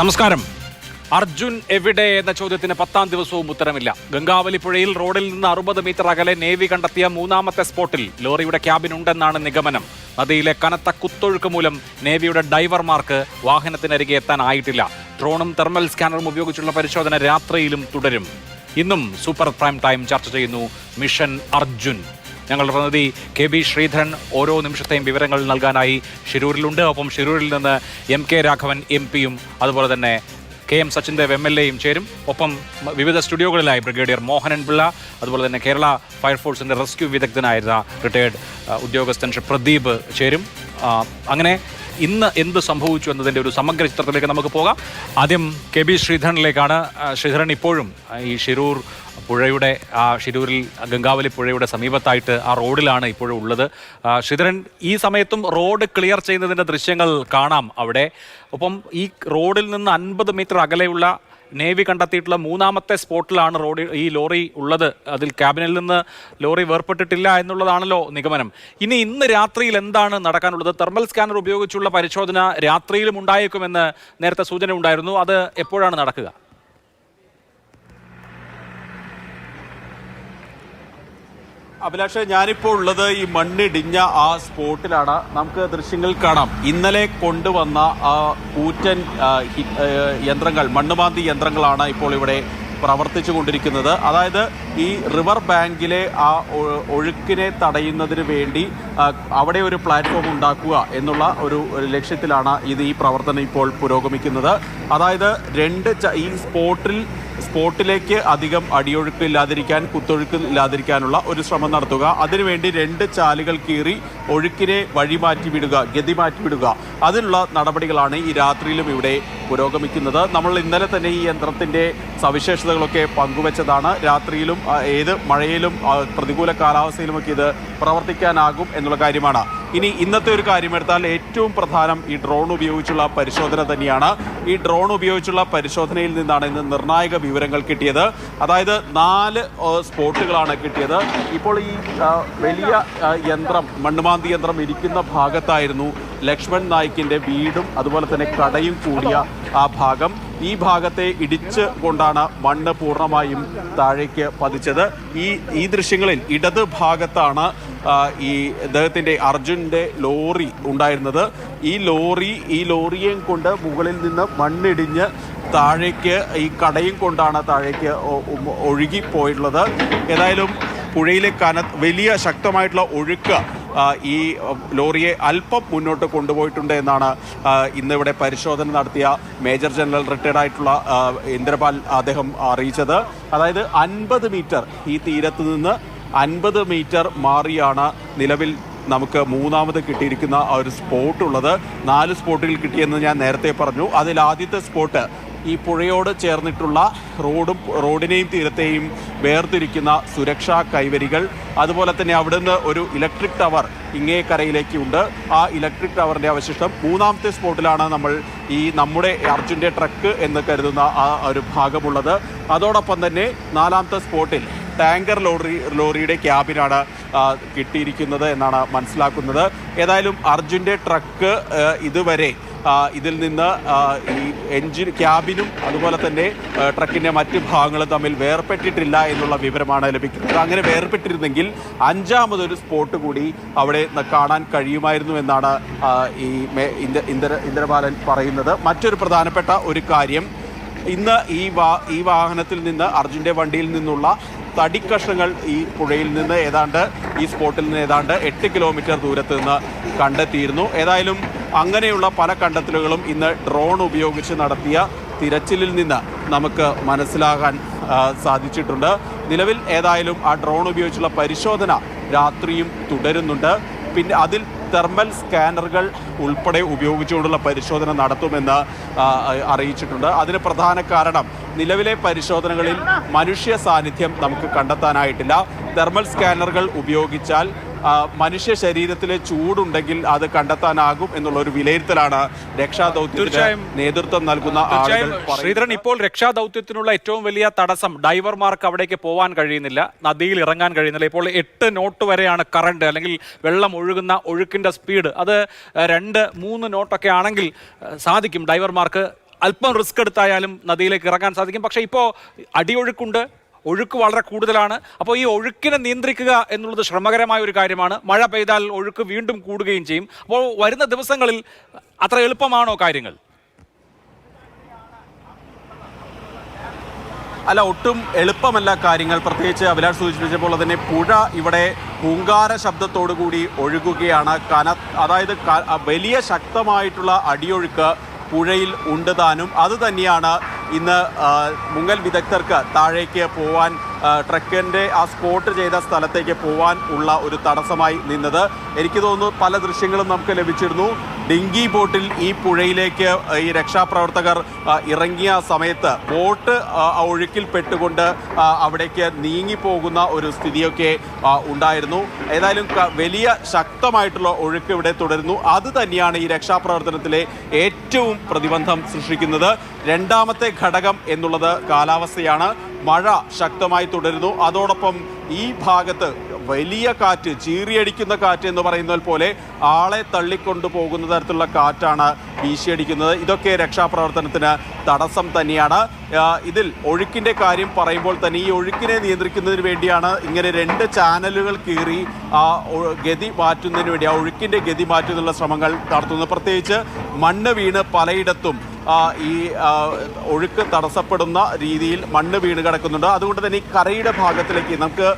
നമസ്കാരം. അർജുൻ എവിടെ എന്ന ചോദ്യത്തിന് 10ാം ദിവസവും ഉത്തരമില്ല. ഗംഗാവലി പുഴയിൽ റോഡിൽ നിന്ന് 60 മീറ്റർ അകലെ നേവി കണ്ടെത്തിയ 3ാമത്തെ സ്പോട്ടിൽ ലോറിയുടെ ക്യാബിൻ ഉണ്ടെന്നാണ് നിഗമനം. നദിയിലെ കനത്ത കുത്തൊഴുക്ക് മൂലം നേവിയുടെ ഡൈവർമാർക്ക് വാഹനത്തിനരികെ എത്താനായിട്ടില്ല. ഡ്രോണും തെർമൽ സ്കാനറും ഉപയോഗിച്ചുള്ള പരിശോധന രാത്രിയിലും തുടരും. ഇന്നും സൂപ്പർ പ്രൈം ടൈം ചർച്ച ചെയ്യുന്നു മിഷൻ അർജുൻ. ഞങ്ങളുടെ പ്രതിനിധി KB ശ്രീധരൻ ഓരോ നിമിഷത്തെയും വിവരങ്ങൾ നൽകാനായി ഷിരൂരിലുണ്ട്. ഒപ്പം ഷിരൂരിൽ നിന്ന് MK രാഘവൻ MP-യും അതുപോലെ തന്നെ KM സച്ചിൻദേവ് MLA-യും ചേരും. ഒപ്പം വിവിധ സ്റ്റുഡിയോകളിലായി ബ്രിഗേഡിയർ മോഹനൻ പിള്ള, അതുപോലെ തന്നെ കേരള ഫയർഫോഴ്സിൻ്റെ റെസ്ക്യൂ വിദഗ്ധനായിരുന്ന റിട്ടയേർഡ് ഉദ്യോഗസ്ഥൻ പ്രദീപ് ചേരും. അങ്ങനെ ഇന്ന് എന്ത് സംഭവിച്ചു എന്നതിൻ്റെ ഒരു സമഗ്ര ചിത്രത്തിലേക്ക് നമുക്ക് പോകാം. ആദ്യം KB ശ്രീധരനിലേക്കാണ്. ശ്രീധരൻ, ഇപ്പോഴും ഈ ഷിരൂർ പുഴയുടെ ഷിരൂരിൽ ഗംഗാവലി പുഴയുടെ സമീപത്തായിട്ട് ആ റോഡിലാണ് ഇപ്പോഴും ഉള്ളത്. ശ്രീധരൻ, ഈ സമയത്തും റോഡ് ക്ലിയർ ചെയ്യുന്നതിൻ്റെ ദൃശ്യങ്ങൾ കാണാം അവിടെ. ഒപ്പം ഈ റോഡിൽ നിന്ന് 50 മീറ്റർ അകലെയുള്ള നേവി കണ്ടെത്തിയിട്ടുള്ള 3ാമത്തെ സ്പോട്ടിലാണ് ഈ ലോറി ഉള്ളത്. അതിൽ ക്യാബിനിൽ നിന്ന് ലോറി വേർപെട്ടിട്ടില്ല എന്നുള്ളതാണല്ലോ നിഗമനം. ഇന്ന് രാത്രിയിൽ എന്താണ് നടക്കാനുള്ളത്? തെർമൽ സ്കാനർ ഉപയോഗിച്ചുള്ള പരിശോധന രാത്രിയിലും ഉണ്ടായേക്കുമെന്ന് നേരത്തെ സൂചന ഉണ്ടായിരുന്നു. അത് എപ്പോഴാണ് നടക്കുക? അഭിലാഷ്, ഞാനിപ്പോൾ ഉള്ളത് ഈ മണ്ണിടിഞ്ഞ ആ സ്പോട്ടിലാണ്. നമുക്ക് ദൃശ്യങ്ങൾ കാണാം. ഇന്നലെ കൊണ്ടുവന്ന ആ കൂറ്റൻ യന്ത്രങ്ങൾ, മണ്ണുമാന്തി യന്ത്രങ്ങളാണ് ഇപ്പോൾ ഇവിടെ പ്രവർത്തിച്ചു കൊണ്ടിരിക്കുന്നത്. അതായത് ഈ റിവർ ബാങ്കിലെ ആ ഒഴുക്കിനെ തടയുന്നതിന് വേണ്ടി അവിടെ ഒരു പ്ലാറ്റ്ഫോം ഉണ്ടാക്കുക എന്നുള്ള ഒരു ലക്ഷ്യത്തിലാണ് ഈ പ്രവർത്തനം ഇപ്പോൾ പുരോഗമിക്കുന്നത്. അതായത് ഈ സ്പോട്ടിലേക്ക് അധികം അടിയൊഴുക്ക് ഇല്ലാതിരിക്കാൻ, കുത്തൊഴുക്ക് ഇല്ലാതിരിക്കാനുള്ള ഒരു ശ്രമം നടത്തുക. അതിനുവേണ്ടി 2 ചാലുകൾ കീറി ഒഴുക്കിനെ ഗതി മാറ്റിവിടുക. അതിനുള്ള നടപടികളാണ് ഈ രാത്രിയിലും ഇവിടെ പുരോഗമിക്കുന്നത്. നമ്മൾ ഇന്നലെ തന്നെ ഈ യന്ത്രത്തിൻ്റെ സവിശേഷതകളൊക്കെ പങ്കുവച്ചതാണ്. രാത്രിയിലും ഏത് മഴയിലും പ്രതികൂല കാലാവസ്ഥയിലുമൊക്കെ ഇത് പ്രവർത്തിക്കാനാകും എന്നുള്ള കാര്യമാണ്. ഇന്നത്തെ ഒരു കാര്യമെടുത്താൽ ഏറ്റവും പ്രധാനം ഈ ഡ്രോൺ ഉപയോഗിച്ചുള്ള പരിശോധന തന്നെയാണ്. ഈ ഡ്രോൺ ഉപയോഗിച്ചുള്ള പരിശോധനയിൽ നിന്നാണ് ഇന്ന് നിർണായക വിവരങ്ങൾ കിട്ടിയത്. അതായത് 4 സ്പോട്ടുകളാണ് കിട്ടിയത്. ഇപ്പോൾ ഈ വലിയ യന്ത്രം, മണ്ണുമാന്തി യന്ത്രം ഇരിക്കുന്ന ഭാഗത്തായിരുന്നു ലക്ഷ്മൺ നായിക്കിൻ്റെ വീടും അതുപോലെ തന്നെ കടയും കൂടിയ ആ ഭാഗം. ഈ ഭാഗത്തെ ഇടിച്ച് കൊണ്ടാണ് മണ്ണ് പൂർണ്ണമായും താഴേക്ക് പതിച്ചത്. ഈ ദൃശ്യങ്ങളിൽ ഇടത് ഭാഗത്താണ് ഈ അദ്ദേഹത്തിൻ്റെ അർജുൻ്റെ ലോറി ഉണ്ടായിരുന്നത്. ഈ ലോറിയെയും കൊണ്ട് മുകളിൽ നിന്ന് മണ്ണിടിഞ്ഞ് താഴേക്ക് ഈ കടയും കൊണ്ടാണ് താഴേക്ക് ഒഴുകിപ്പോയിട്ടുള്ളത്. ഏതായാലും പുഴയിലെ വലിയ ശക്തമായിട്ടുള്ള ഒഴുക്ക് ഈ ലോറിയെ അല്പം മുന്നോട്ട് കൊണ്ടുപോയിട്ടുണ്ട് എന്നാണ് ഇന്നിവിടെ പരിശോധന നടത്തിയ മേജർ ജനറൽ റിട്ടയർഡ് ആയിട്ടുള്ള ഇന്ദ്രപാൽ അദ്ദേഹം അറിയിച്ചത്. അതായത് 50 മീറ്റർ ഈ തീരത്ത് നിന്ന് 50 മീറ്റർ മാറിയാണ് നിലവിൽ നമുക്ക് 3ാമത് കിട്ടിയിരിക്കുന്ന ആ ഒരു സ്പോട്ടുള്ളത്. 4 സ്പോട്ടുകൾ കിട്ടിയെന്ന് ഞാൻ നേരത്തെ പറഞ്ഞു. അതിൽ ആദ്യത്തെ സ്പോട്ട് ഈ പുഴയോട് ചേർന്നിട്ടുള്ള റോഡിനെയും തീരത്തെയും വേർതിരിക്കുന്ന സുരക്ഷാ കൈവരികൾ, അതുപോലെ തന്നെ അവിടുന്ന് ഒരു ഇലക്ട്രിക് ടവർ ഇങ്ങേ കരയിലേക്കുണ്ട്. ആ ഇലക്ട്രിക് ടവറിൻ്റെ അവശിഷ്ടം 3ാമത്തെ സ്പോട്ടിലാണ് നമ്മൾ നമ്മുടെ അർജുൻ്റെ ട്രക്ക് എന്ന് കരുതുന്ന ആ ഒരു ഭാഗമുള്ളത്. അതോടൊപ്പം തന്നെ 4ാമത്തെ സ്പോട്ടിൽ ടാങ്കർ ലോറിയുടെ ക്യാബിനാണ് കിട്ടിയിരിക്കുന്നത് എന്നാണ് മനസ്സിലാക്കുന്നത്. ഏതായാലും അർജുൻ്റെ ട്രക്ക് ഇതുവരെ ഇതിൽ നിന്ന് ഈ എൻജിൻ, ക്യാബിനും അതുപോലെ തന്നെ ട്രക്കിൻ്റെ മറ്റ് ഭാഗങ്ങളും തമ്മിൽ വേർപെട്ടിട്ടില്ല എന്നുള്ള വിവരമാണ് ലഭിക്കുന്നത്. അങ്ങനെ വേർപെട്ടിരുന്നെങ്കിൽ 5ാമതൊരു സ്പോട്ട് കൂടി അവിടെ കാണാൻ കഴിയുമായിരുന്നു എന്നാണ് ഈ ഇന്ദ്രപാലൻ പറയുന്നത്. മറ്റൊരു പ്രധാനപ്പെട്ട ഒരു കാര്യം, ഇന്ന് ഈ വാഹനത്തിൽ നിന്ന്, അർജുൻ്റെ വണ്ടിയിൽ നിന്നുള്ള തടിക്കഷ്ണങ്ങൾ ഈ പുഴയിൽ നിന്ന് ഈ സ്പോട്ടിൽ നിന്ന് ഏതാണ്ട് 8 കിലോമീറ്റർ ദൂരത്ത് നിന്ന് കണ്ടെത്തിയിരുന്നു. ഏതായാലും അങ്ങനെയുള്ള പല കണ്ടെത്തലുകളും ഇന്ന് ഡ്രോൺ ഉപയോഗിച്ച് നടത്തിയ തിരച്ചിലിൽ നിന്ന് നമുക്ക് മനസ്സിലാകാൻ സാധിച്ചിട്ടുണ്ട്. നിലവിൽ ഏതായാലും ആ ഡ്രോൺ ഉപയോഗിച്ചുള്ള പരിശോധന രാത്രിയും തുടരുന്നുണ്ട്. പിന്നെ അതിൽ തെർമൽ സ്കാനറുകൾ ഉൾപ്പെടെ ഉപയോഗിച്ചുകൊണ്ടുള്ള പരിശോധന നടത്തുമെന്ന് അറിയിച്ചിട്ടുണ്ട്. അതിന് പ്രധാന കാരണം നിലവിലെ പരിശോധനകളിൽ മനുഷ്യ സാന്നിധ്യം നമുക്ക് കണ്ടെത്താനായിട്ടില്ല. തെർമൽ സ്കാനറുകൾ ഉപയോഗിച്ചാൽ മനുഷ്യ ശരീരത്തിലെ ചൂടുണ്ടെങ്കിൽ അത് കണ്ടെത്താനാകും എന്നുള്ള ഒരു വിലയിരുത്തലാണ് രക്ഷാദൗത്യത്തിന് നേതൃത്വം നൽകുന്ന ആളുകൾ. ശ്രീധരൻ, ഇപ്പോൾ രക്ഷാദൗത്യത്തിനുള്ള ഏറ്റവും വലിയ തടസ്സം ഡൈവർമാർക്ക് അവിടേക്ക് പോകാൻ കഴിയുന്നില്ല, നദിയിൽ ഇറങ്ങാൻ കഴിയുന്നില്ല. ഇപ്പോൾ 8 നോട്ട് വരെയാണ് കറണ്ട്, അല്ലെങ്കിൽ വെള്ളം ഒഴുക്കിന്റെ സ്പീഡ്. അത് 2-3 നോട്ടൊക്കെ ആണെങ്കിൽ സാധിക്കും ഡൈവർമാർക്ക് അല്പം റിസ്ക് എടുത്തായാലും നദിയിലേക്ക് ഇറങ്ങാൻ സാധിക്കും. പക്ഷേ ഇപ്പോൾ അടിയൊഴുക്കുണ്ട്, ഒഴുക്ക് വളരെ കൂടുതലാണ്. അപ്പോൾ ഈ ഒഴുക്കിനെ നിയന്ത്രിക്കുക എന്നുള്ളത് ശ്രമകരമായ ഒരു കാര്യമാണ്. മഴ പെയ്താൽ ഒഴുക്ക് വീണ്ടും കൂടുകയും ചെയ്യും. അപ്പോൾ വരുന്ന ദിവസങ്ങളിൽ അത്ര എളുപ്പമാണോ കാര്യങ്ങൾ? അല്ല, ഒട്ടും എളുപ്പമല്ല കാര്യങ്ങൾ. പ്രത്യേകിച്ച് അഭിലാഷ് സൂചിപ്പിച്ചപ്പോൾ തന്നെ പുഴ ഇവിടെ ഹൂങ്കാര ശബ്ദത്തോടു കൂടി ഒഴുകുകയാണ്. അതായത് വലിയ ശക്തമായിട്ടുള്ള അടിയൊഴുക്ക് പുഴയിൽ ഉണ്ട് താനും. അത് തന്നെയാണ് ഇന്ന് മുങ്ങൽ വിദഗ്ധർക്ക് താഴേക്ക് പോവാൻ, ട്രക്കിൻ്റെ ആ സ്പോട്ട് ചെയ്ത സ്ഥലത്തേക്ക് പോവാൻ ഉള്ള ഒരു തടസ്സമായി നിന്നത്. എനിക്ക് തോന്നുന്നു പല ദൃശ്യങ്ങളും നമുക്ക് ലഭിച്ചിരുന്നു. ഡിങ്കി ബോട്ടിൽ ഈ പുഴയിലേക്ക് ഈ രക്ഷാപ്രവർത്തകർ ഇറങ്ങിയ സമയത്ത് ബോട്ട് ഒഴുക്കിൽ പെട്ടുകൊണ്ട് അവിടേക്ക് നീങ്ങിപ്പോകുന്ന ഒരു സ്ഥിതിയൊക്കെ ഉണ്ടായിരുന്നു. ഏതായാലും വലിയ ശക്തമായിട്ടുള്ള ഒഴുക്ക് ഇവിടെ തുടരുന്നു. അത് തന്നെയാണ് ഈ രക്ഷാപ്രവർത്തനത്തിലെ ഏറ്റവും പ്രതിബന്ധം സൃഷ്ടിക്കുന്നത്. രണ്ടാമത്തെ ഘടകം എന്നുള്ളത് കാലാവസ്ഥയാണ്. മഴ ശക്തമായി തുടരുന്നു. അതോടൊപ്പം ഈ ഭാഗത്ത് വലിയ കാറ്റ്, ചീറിയടിക്കുന്ന കാറ്റ് എന്ന് പറയുന്നത് പോലെ ആളെ തള്ളിക്കൊണ്ടു പോകുന്ന തരത്തിലുള്ള കാറ്റാണ് വീശിയടിക്കുന്നത്. ഇതൊക്കെ രക്ഷാപ്രവർത്തനത്തിന് തടസ്സം തന്നെയാണ്. ഇതിൽ ഒഴുക്കിൻ്റെ കാര്യം പറയുമ്പോൾ തന്നെ ഈ ഒഴുക്കിനെ നിയന്ത്രിക്കുന്നതിന് വേണ്ടിയാണ് ഇങ്ങനെ 2 ചാനലുകൾ കീറി ആ ഗതി മാറ്റുന്നതിന് വേണ്ടി, ആ ഒഴുക്കിൻ്റെ ഗതി മാറ്റുന്നതിനുള്ള ശ്രമങ്ങൾ നടത്തുന്നത്. പ്രത്യേകിച്ച് മണ്ണ് വീണ് പലയിടത്തും ഈ ഒഴുക്ക് തടസ്സപ്പെടുന്ന രീതിയിൽ മണ്ണ് വീണ് കിടക്കുന്നുണ്ട്. അതുകൊണ്ട് തന്നെ ഈ കരയുടെ ഭാഗത്തിലേക്ക്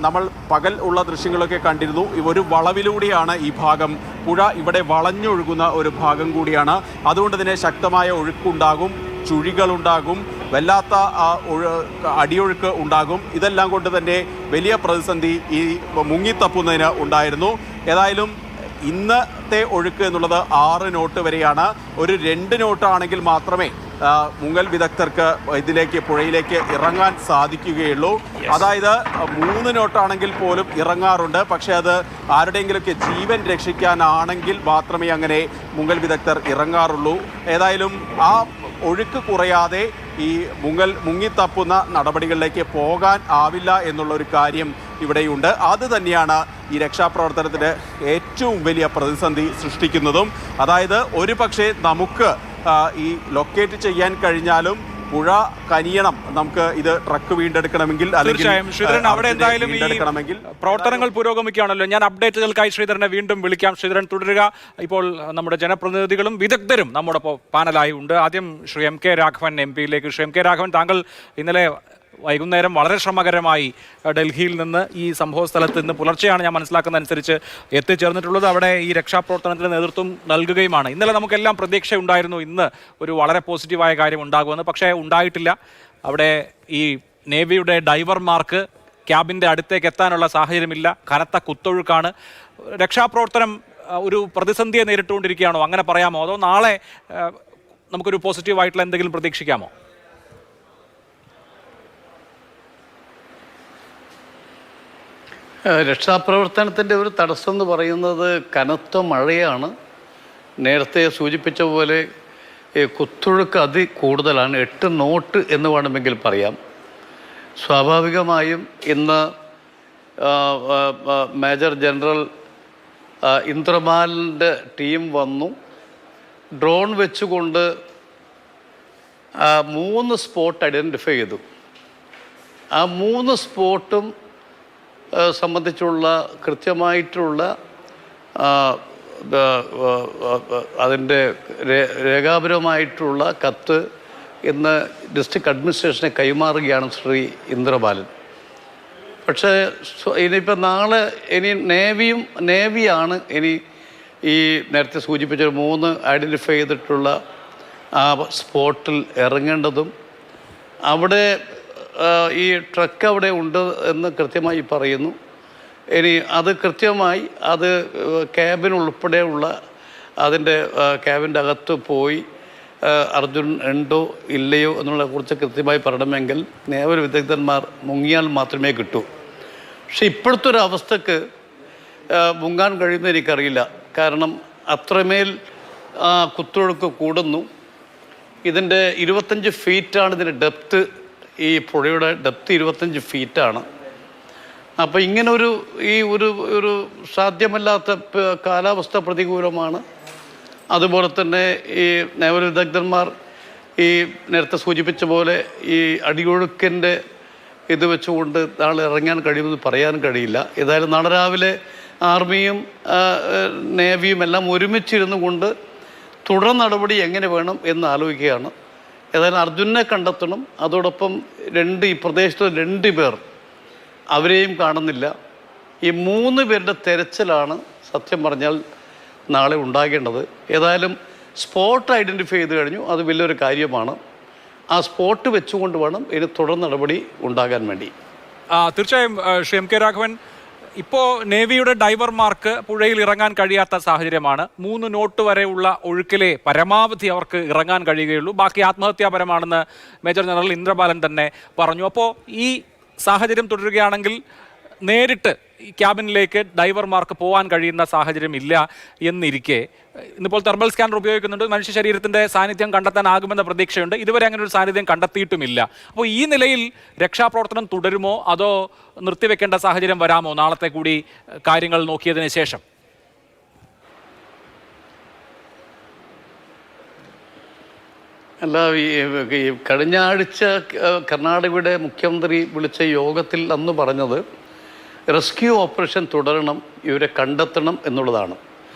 നമ്മൾ പകൽ ഉള്ള ദൃശ്യങ്ങളൊക്കെ കണ്ടിരുന്നു. ഒരു വളവിലൂടെയാണ് ഈ ഭാഗം, പുഴ ഇവിടെ വളഞ്ഞൊഴുകുന്ന ഒരു ഭാഗം കൂടിയാണ്. അതുകൊണ്ട് തന്നെ ശക്തമായ ഒഴുക്കുണ്ടാകും, ചുഴികളുണ്ടാകും, വല്ലാത്ത അടിയൊഴുക്ക് ഉണ്ടാകും. ഇതെല്ലാം കൊണ്ട് തന്നെ വലിയ പ്രതിസന്ധി ഈ മുങ്ങിത്തപ്പുന്നതിന് ഉണ്ടായിരുന്നു. ഏതായാലും ഇന്നത്തെ ഒഴുക്ക് എന്നുള്ളത് 6 നോട്ട് വരെയാണ്. ഒരു 2 നോട്ടാണെങ്കിൽ മാത്രമേ മുങ്ങൽ വിദഗ്ധർക്ക് ഇതിലേക്ക് പുഴയിലേക്ക് ഇറങ്ങാൻ സാധിക്കുകയുള്ളൂ. അതായത് 3 നോട്ടാണെങ്കിൽ പോലും ഇറങ്ങാറുണ്ട്. പക്ഷേ അത് ആരുടെയെങ്കിലുമൊക്കെ ജീവൻ രക്ഷിക്കാനാണെങ്കിൽ മാത്രമേ അങ്ങനെ മുങ്ങൽ വിദഗ്ധർ ഇറങ്ങാറുള്ളൂ. ഏതായാലും ആ ഒഴുക്ക് കുറയാതെ ഈ മുങ്ങിത്തപ്പുന്ന നടപടികളിലേക്ക് പോകാൻ ആവില്ല എന്നുള്ളൊരു കാര്യം ഇവിടെയുണ്ട്. അത് തന്നെയാണ് ഈ രക്ഷാപ്രവർത്തനത്തിന് ഏറ്റവും വലിയ പ്രതിസന്ധി സൃഷ്ടിക്കുന്നതും. അതായത് ഒരു പക്ഷേ നമുക്ക് ഈ ലൊക്കേറ്റ് ചെയ്യാൻ കഴിഞ്ഞാലും പുഴ കനിയണം, നമുക്ക് ഇത് ട്രക്ക് വീണ്ടെടുക്കണമെങ്കിൽ, അവിടെ എന്തായാലും പ്രവർത്തനങ്ങൾ പുരോഗമിക്കുകയാണല്ലോ. ഞാൻ അപ്ഡേറ്റുകൾക്കായി ശ്രീധരനെ വീണ്ടും വിളിക്കാം. ശ്രീധരൻ തുടരുക. ഇപ്പോൾ നമ്മുടെ ജനപ്രതിനിധികളും വിദഗ്ധരും നമ്മുടെ പാനലായി ഉണ്ട്. ആദ്യം ശ്രീ എം കെ രാഘവൻ MP-യിലേക്ക്. ശ്രീ എം കെ രാഘവൻ, താങ്കൾ ഇന്നലെ വൈകുന്നേരം വളരെ ശ്രമകരമായി ഡൽഹിയിൽ നിന്ന് ഈ സംഭവ സ്ഥലത്ത് ഇന്ന് പുലർച്ചെയാണ് ഞാൻ മനസ്സിലാക്കുന്ന അനുസരിച്ച് എത്തിച്ചേർന്നിട്ടുള്ളത്. അവിടെ ഈ രക്ഷാപ്രവർത്തനത്തിന് നേതൃത്വം നൽകുകയുമാണ്. ഇന്നലെ നമുക്കെല്ലാം പ്രതീക്ഷയുണ്ടായിരുന്നു ഇന്ന് ഒരു വളരെ പോസിറ്റീവായ കാര്യം ഉണ്ടാകുമെന്ന്. പക്ഷേ ഉണ്ടായിട്ടില്ല. അവിടെ ഈ നേവിയുടെ ഡൈവർമാർക്ക് ക്യാബിൻ്റെ അടുത്തേക്ക് എത്താനുള്ള സാഹചര്യമില്ല. കനത്ത കുത്തൊഴുക്കാണ്. രക്ഷാപ്രവർത്തനം ഒരു പ്രതിസന്ധിയെ നേരിട്ടുകൊണ്ടിരിക്കുകയാണോ, അങ്ങനെ പറയാമോ? അതോ നാളെ നമുക്കൊരു പോസിറ്റീവായിട്ടുള്ള എന്തെങ്കിലും പ്രതീക്ഷിക്കാമോ? രക്ഷാപ്രവർത്തനത്തിൻ്റെ ഒരു തടസ്സം എന്ന് പറയുന്നത് കനത്ത മഴയാണ്. നേരത്തെ സൂചിപ്പിച്ച പോലെ കുത്തൊഴുക്ക് കൂടുതലാണ്. 8 നോട്ട് എന്ന് വേണമെങ്കിൽ പറയാം. സ്വാഭാവികമായും ഇന്ന് മേജർ ജനറൽ ഇന്ദ്രമാലിൻ്റെ ടീം വന്നു. ഡ്രോൺ വെച്ചുകൊണ്ട് 3 സ്പോട്ട് ഐഡൻറ്റിഫൈ ചെയ്തു. ആ 3 സ്പോട്ടും സംബന്ധിച്ചുള്ള കൃത്യമായിട്ടുള്ള അതിൻ്റെ രേഖാപരമായിട്ടുള്ള കത്ത് ഇന്ന് ഡിസ്ട്രിക്ട് അഡ്മിനിസ്ട്രേഷനെ കൈമാറുകയാണ് ശ്രീ ഇന്ദ്രബാലൻ. പക്ഷേ ഇനിയിപ്പോൾ നാളെ നേവിയാണ് ഈ നേരത്തെ സൂചിപ്പിച്ച 3 ഐഡൻറ്റിഫൈ ചെയ്തിട്ടുള്ള ആ സ്പോട്ടിൽ ഇറങ്ങേണ്ടതും. അവിടെ ഈ ട്രക്ക് അവിടെ ഉണ്ട് എന്ന് കൃത്യമായി പറയുന്നു. ഇനി അത് കൃത്യമായി ക്യാബിൻ ഉൾപ്പെടെയുള്ള അതിൻ്റെ ക്യാബിൻ്റെ അകത്ത് പോയി അർജുൻ ഉണ്ടോ ഇല്ലയോ എന്നുള്ളതിനെക്കുറിച്ച് കൃത്യമായി പറയണമെങ്കിൽ നേവൽ വിദഗ്ധന്മാർ മുങ്ങിയാൽ മാത്രമേ കിട്ടൂ. പക്ഷെ ഇപ്പോഴത്തെ ഒരു അവസ്ഥക്ക് മുങ്ങാൻ കഴിയുമെന്ന് എനിക്കറിയില്ല. കാരണം അത്രമേൽ കുത്തൊഴുക്ക് കൂടുന്നു. ഇതിൻ്റെ 25 ഫീറ്റാണ് ഇതിൻ്റെ ഡെപ്ത്ത്. ഈ പുഴയുടെ ഡെപ്ത് 25 ഫീറ്റാണ്. അപ്പോൾ ഇങ്ങനെ ഒരു സാധ്യമല്ലാത്ത കാലാവസ്ഥ പ്രതികൂലമാണ്. അതുപോലെ തന്നെ ഈ നേവൽ വിദഗ്ധന്മാർ ഈ നേരത്തെ സൂചിപ്പിച്ച പോലെ ഈ അടിയൊഴുക്കിൻ്റെ ഇത് വെച്ചുകൊണ്ട് നാളെ ഇറങ്ങാൻ കഴിയുമെന്ന് പറയാൻ കഴിയില്ല. ഏതായാലും നാളെ രാവിലെ ആർമിയും നേവിയും എല്ലാം ഒരുമിച്ചിരുന്നു കൊണ്ട് തുടർ നടപടി എങ്ങനെ വേണം എന്ന് ആലോചിക്കുകയാണ്. ഏതായാലും അർജുനെ കണ്ടെത്തണം. അതോടൊപ്പം ഈ പ്രദേശത്ത് 2 പേർ, അവരെയും കാണുന്നില്ല. ഈ 3 പേരുടെ തെരച്ചിലാണ് സത്യം പറഞ്ഞാൽ നാളെ ഉണ്ടാകേണ്ടത്. ഏതായാലും സ്പോട്ട് ഐഡൻറ്റിഫൈ ചെയ്ത് കഴിഞ്ഞു, അത് വലിയൊരു കാര്യമാണ്. ആ സ്പോട്ട് വെച്ചുകൊണ്ട് വേണം ഇനി തുടർ നടപടി ഉണ്ടാകാൻ വേണ്ടി. തീർച്ചയായും ശ്രീ എം കെ രാഘവൻ, ഇപ്പോൾ നേവിയുടെ ഡൈവർമാർക്ക് പുഴയിൽ ഇറങ്ങാൻ കഴിയാത്ത സാഹചര്യമാണ്. 3 നോട്ട് വരെയുള്ള ഒഴുക്കിലെ പരമാവധി അവർക്ക് ഇറങ്ങാൻ കഴിയുകയുള്ളൂ. ബാക്കി ആത്മഹത്യാപരമാണെന്ന് മേജർ ജനറൽ ഇന്ദ്രബാലൻ തന്നെ പറഞ്ഞു. അപ്പോൾ ഈ സാഹചര്യം തുടരുകയാണെങ്കിൽ നേരിട്ട് ഈ ക്യാബിനിലേക്ക് ഡൈവർമാർക്ക് പോകാൻ കഴിയുന്ന സാഹചര്യം ഇല്ല എന്നിരിക്കെ ഇന്നിപ്പോൾ തെർമൽ സ്കാനർ ഉപയോഗിക്കുന്നുണ്ട്. മനുഷ്യ ശരീരത്തിൻ്റെ സാന്നിധ്യം കണ്ടെത്താനാകുമെന്ന പ്രതീക്ഷയുണ്ട്. ഇതുവരെ അങ്ങനെ ഒരു സാന്നിധ്യം കണ്ടെത്തിയിട്ടുമില്ല. അപ്പോൾ ഈ നിലയിൽ രക്ഷാപ്രവർത്തനം തുടരുമോ അതോ നിർത്തിവെക്കേണ്ട സാഹചര്യം വരാമോ നാളത്തെ കൂടി കാര്യങ്ങൾ നോക്കിയതിന് ശേഷം? അല്ല, ഈ കഴിഞ്ഞ ആഴ്ച കർണാടകയുടെ മുഖ്യമന്ത്രി വിളിച്ച യോഗത്തിൽ അന്ന് പറഞ്ഞത് റെസ്ക്യൂ ഓപ്പറേഷൻ തുടരണം, ഇവരെ കണ്ടെത്തണം എന്നുള്ളതാണ്.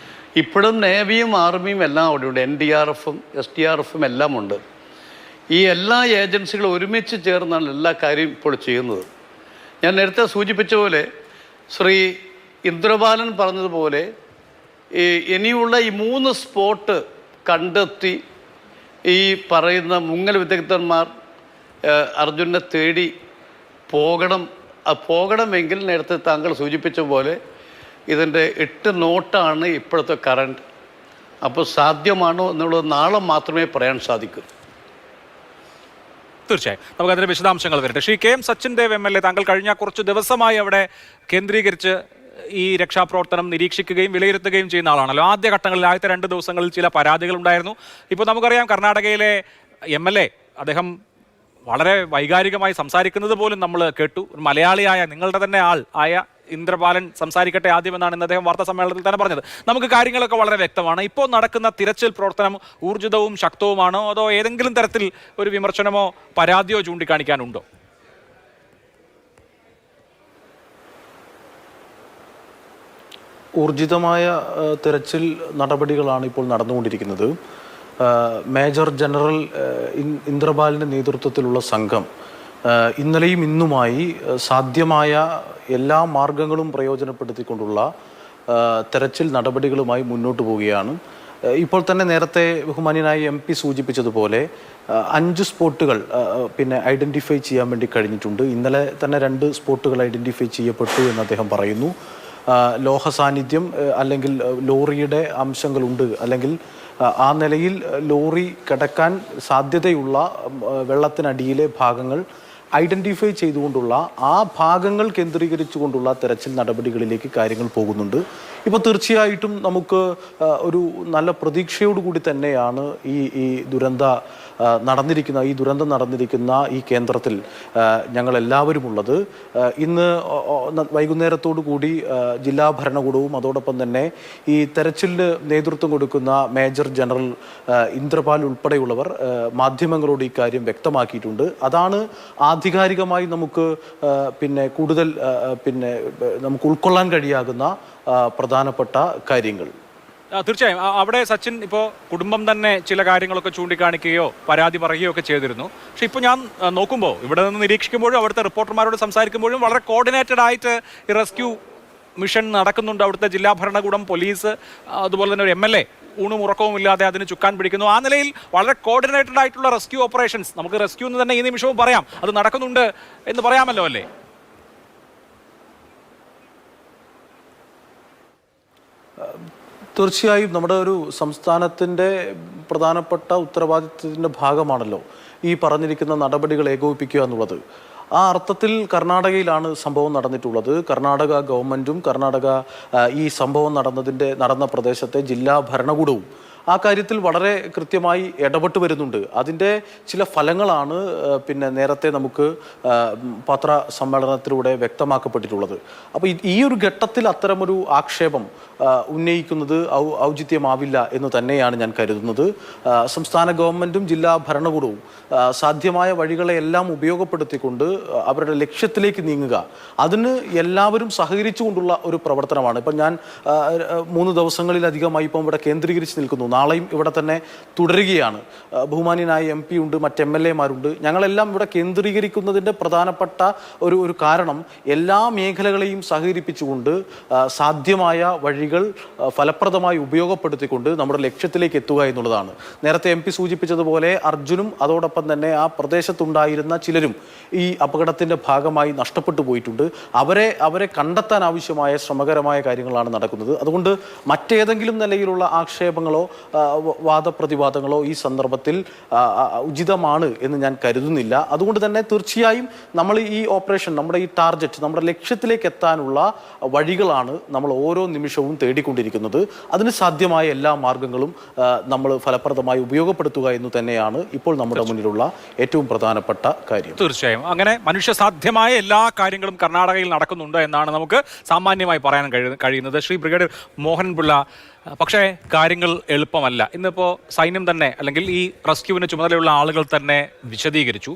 ഇപ്പോഴും നേവിയും ആർമിയും എല്ലാം അവിടെയുണ്ട്. NDRFും SDRFും എല്ലാം ഉണ്ട്. ഈ എല്ലാ ഏജൻസികളും ഒരുമിച്ച് ചേർന്നാണ് എല്ലാ കാര്യവും ഇപ്പോൾ ചെയ്യുന്നത്. ഞാൻ നേരത്തെ സൂചിപ്പിച്ച പോലെ ശ്രീ ഇന്ദ്രബാലൻ പറഞ്ഞതുപോലെ ഇനിയുള്ള ഈ 3 സ്പോട്ട് കണ്ടെത്തി ഈ പറയുന്ന മുങ്ങൽ വിദഗ്ധന്മാർ അർജുനെ തേടി പോകണമെങ്കിൽ നേരത്തെ താങ്കൾ സൂചിപ്പിച്ച പോലെ ഇതിൻ്റെ 8 നോട്ടാണ് ഇപ്പോഴത്തെ കറണ്ട്. അപ്പോൾ സാധ്യമാണോ എന്നുള്ളത് നാളെ മാത്രമേ പറയാൻ സാധിക്കൂ. തീർച്ചയായും നമുക്ക് അതിൻ്റെ വിശദാംശങ്ങൾ വരട്ടെ. ശ്രീ KM സച്ചിൻ ദേവ് MLA, താങ്കൾ കഴിഞ്ഞ കുറച്ച് ദിവസമായി അവിടെ കേന്ദ്രീകരിച്ച് ഈ രക്ഷാപ്രവർത്തനം നിരീക്ഷിക്കുകയും വിലയിരുത്തുകയും ചെയ്യുന്ന ആളാണല്ലോ. ആദ്യഘട്ടങ്ങളിൽ ആദ്യത്തെ 2 ദിവസങ്ങളിൽ ചില പരാതികൾ ഉണ്ടായിരുന്നു. ഇപ്പോൾ നമുക്കറിയാം കർണാടകയിലെ MLA അദ്ദേഹം വളരെ വൈകാരികമായി സംസാരിക്കുന്നത് പോലും നമ്മൾ കേട്ടു. ഒരു മലയാളിയായ നിങ്ങളുടെ തന്നെ ആൾ ആയ ഇന്ദ്രബാലൻ സംസാരിക്കട്ടെ ആദ്യമെന്നാണ് ഇന്ന് അദ്ദേഹം വാർത്താ സമ്മേളനത്തിൽ തന്നെ പറഞ്ഞത്. നമുക്ക് കാര്യങ്ങളൊക്കെ വളരെ വ്യക്തമാണ്. ഇപ്പോൾ നടക്കുന്ന തിരച്ചിൽ പ്രവർത്തനം ഊർജിതവും ശക്തവുമാണോ അതോ ഏതെങ്കിലും തരത്തിൽ ഒരു വിമർശനമോ പരാതിയോ ചൂണ്ടിക്കാണിക്കാനുണ്ടോ? ഊർജിതമായ തിരച്ചിൽ നടപടികളാണ് ഇപ്പോൾ നടന്നുകൊണ്ടിരിക്കുന്നത്. മേജർ ജനറൽ ഇന്ദ്രബാലിൻ്റെ നേതൃത്വത്തിലുള്ള സംഘം ഇന്നലെയും ഇന്നുമായി സാധ്യമായ എല്ലാ മാർഗങ്ങളും പ്രയോജനപ്പെടുത്തിക്കൊണ്ടുള്ള തെരച്ചിൽ നടപടികളുമായി മുന്നോട്ട് പോവുകയാണ്. ഇപ്പോൾ തന്നെ നേരത്തെ ബഹുമാന്യനായ MP സൂചിപ്പിച്ചതുപോലെ 5 സ്പോട്ടുകൾ ഐഡൻറ്റിഫൈ ചെയ്യാൻ വേണ്ടി കഴിഞ്ഞിട്ടുണ്ട്. ഇന്നലെ തന്നെ 2 സ്പോട്ടുകൾ ഐഡൻറ്റിഫൈ ചെയ്യപ്പെട്ടു എന്ന് അദ്ദേഹം പറയുന്നു. ലോഹ സാന്നിധ്യം അല്ലെങ്കിൽ ലോറിയുടെ അംശങ്ങളുണ്ട്, അല്ലെങ്കിൽ ആ നിലയിൽ ലോറി കിടക്കാൻ സാധ്യതയുള്ള വെള്ളത്തിനടിയിലെ ഭാഗങ്ങൾ ഐഡൻറ്റിഫൈ ചെയ്തുകൊണ്ടുള്ള ആ ഭാഗങ്ങൾ കേന്ദ്രീകരിച്ചുകൊണ്ടുള്ള തെരച്ചിൽ നടപടികളിലേക്ക് കാര്യങ്ങൾ പോകുന്നുണ്ട്. ഇപ്പോൾ തീർച്ചയായിട്ടും നമുക്ക് ഒരു നല്ല പ്രതീക്ഷയോടുകൂടി തന്നെയാണ് ഈ ദുരന്തം നടന്നിരിക്കുന്ന ഈ കേന്ദ്രത്തിൽ ഞങ്ങളെല്ലാവരും ഉള്ളത്. ഇന്ന് വൈകുന്നേരത്തോടു കൂടി ജില്ലാ ഭരണകൂടവും അതോടൊപ്പം തന്നെ ഈ തെരച്ചിലിന് നേതൃത്വം കൊടുക്കുന്ന മേജർ ജനറൽ ഇന്ദ്രപാൽ ഉൾപ്പെടെയുള്ളവർ മാധ്യമങ്ങളോട് ഈ കാര്യം വ്യക്തമാക്കിയിട്ടുണ്ട്. അതാണ് ആധികാരികമായി നമുക്ക് കൂടുതൽ നമുക്ക് ഉൾക്കൊള്ളാൻ കഴിയാകുന്ന പ്രധാനപ്പെട്ട കാര്യങ്ങൾ. തീർച്ചയായും അവിടെ സച്ചിൻ ഇപ്പോൾ കുടുംബം തന്നെ ചില കാര്യങ്ങളൊക്കെ ചൂണ്ടിക്കാണിക്കുകയോ പരാതി പറയുകയോ ഒക്കെ ചെയ്തിരുന്നു. പക്ഷെ ഇപ്പോൾ ഞാൻ നോക്കുമ്പോൾ ഇവിടെ നിന്ന് നിരീക്ഷിക്കുമ്പോഴും അവിടുത്തെ റിപ്പോർട്ടർമാരോട് സംസാരിക്കുമ്പോഴും വളരെ കോർഡിനേറ്റഡ് ആയിട്ട് ഈ റെസ്ക്യൂ മിഷൻ നടക്കുന്നുണ്ട്. അവിടുത്തെ ജില്ലാ ഭരണകൂടം, പോലീസ്, അതുപോലെ തന്നെ ഒരു MLA ഊണും ഉറക്കവും ഇല്ലാതെ അതിന് ചുക്കാൻ പിടിക്കുന്നു. ആ നിലയിൽ വളരെ കോർഡിനേറ്റഡ് ആയിട്ടുള്ള റെസ്ക്യൂ ഓപ്പറേഷൻസ്, നമുക്ക് റെസ്ക്യൂ എന്ന് തന്നെ ഈ നിമിഷവും പറയാം, അത് നടക്കുന്നുണ്ട് എന്ന് പറയാമല്ലോ അല്ലേ? തീർച്ചയായും നമ്മുടെ ഒരു സംസ്ഥാനത്തിൻ്റെ പ്രധാനപ്പെട്ട ഉത്തരവാദിത്വത്തിൻ്റെ ഭാഗമാണല്ലോ ഈ പറഞ്ഞിരിക്കുന്ന നടപടികൾ ഏകോപിപ്പിക്കുക എന്നുള്ളത്. ആ അർത്ഥത്തിൽ കർണാടകയിലാണ് സംഭവം നടന്നിട്ടുള്ളത്. കർണാടക ഗവൺമെൻറ്റും ഈ സംഭവം നടന്ന പ്രദേശത്തെ ജില്ലാ ഭരണകൂടവും ആ കാര്യത്തിൽ വളരെ കൃത്യമായി ഇടപെട്ട് വരുന്നുണ്ട്. അതിൻ്റെ ചില ഫലങ്ങളാണ് പിന്നെ നേരത്തെ നമുക്ക് പത്രസമ്മേളനത്തിലൂടെ വ്യക്തമാക്കപ്പെട്ടിട്ടുള്ളത്. അപ്പോൾ ഈ ഒരു ഘട്ടത്തിൽ അത്തരമൊരു ആക്ഷേപം ഉന്നയിക്കുന്നത് ഔചിത്യമാവില്ല എന്ന് തന്നെയാണ് ഞാൻ കരുതുന്നത്. സംസ്ഥാന ഗവൺമെൻറ്റും ജില്ലാ ഭരണകൂടവും സാധ്യമായ വഴികളെല്ലാം ഉപയോഗപ്പെടുത്തിക്കൊണ്ട് അവരുടെ ലക്ഷ്യത്തിലേക്ക് നീങ്ങുക, അതിന് എല്ലാവരും സഹകരിച്ചുകൊണ്ടുള്ള ഒരു പ്രവർത്തനമാണ്. ഇപ്പം ഞാൻ 3 ദിവസങ്ങളിലധികമായി ഇപ്പം ഇവിടെ കേന്ദ്രീകരിച്ച് നിൽക്കുന്നു. നാളെയും ഇവിടെ തന്നെ തുടരുകയാണ്. ബഹുമാന്യനായ MP ഉണ്ട്, മറ്റ് MLA മാരുണ്ട്. ഞങ്ങളെല്ലാം ഇവിടെ കേന്ദ്രീകരിക്കുന്നതിൻ്റെ പ്രധാനപ്പെട്ട ഒരു കാരണം എല്ലാ മേഖലകളെയും സഹകരിപ്പിച്ചുകൊണ്ട് സാധ്യമായ വഴികൾ ഫലപ്രദമായി ഉപയോഗപ്പെടുത്തിക്കൊണ്ട് നമ്മുടെ ലക്ഷ്യത്തിലേക്ക് എത്തുക എന്നുള്ളതാണ്. നേരത്തെ MP സൂചിപ്പിച്ചതുപോലെ അർജുനും അതോടൊപ്പം തന്നെ ആ പ്രദേശത്തുണ്ടായിരുന്ന ചിലരും ഈ അപകടത്തിൻ്റെ ഭാഗമായി നഷ്ടപ്പെട്ടു പോയിട്ടുണ്ട്. അവരെ കണ്ടെത്താൻ ആവശ്യമായ ശ്രമകരമായ കാര്യങ്ങളാണ് നടക്കുന്നത്. അതുകൊണ്ട് മറ്റേതെങ്കിലും നിലയിലുള്ള ആക്ഷേപങ്ങളോ വാദപ്രതിവാദങ്ങളോ ഈ സന്ദർഭത്തിൽ ഉചിതമാണ് എന്ന് ഞാൻ കരുതുന്നില്ല. അതുകൊണ്ട് തന്നെ തീർച്ചയായും നമ്മൾ ഈ ഓപ്പറേഷൻ, നമ്മുടെ ഈ ടാർഗറ്റ്, നമ്മുടെ ലക്ഷ്യത്തിലേക്ക് എത്താനുള്ള വഴികളാണ് നമ്മൾ ഓരോ നിമിഷവും തേടിക്കൊണ്ടിരിക്കുന്നത്. അതിന് സാധ്യമായ എല്ലാ മാർഗങ്ങളും നമ്മൾ ഫലപ്രദമായി ഉപയോഗപ്പെടുത്തുക എന്ന് തന്നെയാണ് ഇപ്പോൾ നമ്മുടെ മുന്നിലുള്ള ഏറ്റവും പ്രധാനപ്പെട്ട കാര്യം. തീർച്ചയായും അങ്ങനെ മനുഷ്യസാധ്യമായ എല്ലാ കാര്യങ്ങളും കർണാടകയിൽ നടക്കുന്നുണ്ട് എന്നാണ് നമുക്ക് സാമാന്യമായി പറയാൻ കഴിയുന്നത്. ശ്രീ ബ്രിഗേഡിയർ മോഹൻപിള്ള, പക്ഷേ കാര്യങ്ങൾ എളുപ്പമല്ല. ഇന്നിപ്പോൾ സൈന്യം തന്നെ അല്ലെങ്കിൽ ഈ റെസ്ക്യൂവിന് ചുമതലയുള്ള ആളുകൾ തന്നെ വിശദീകരിച്ചു.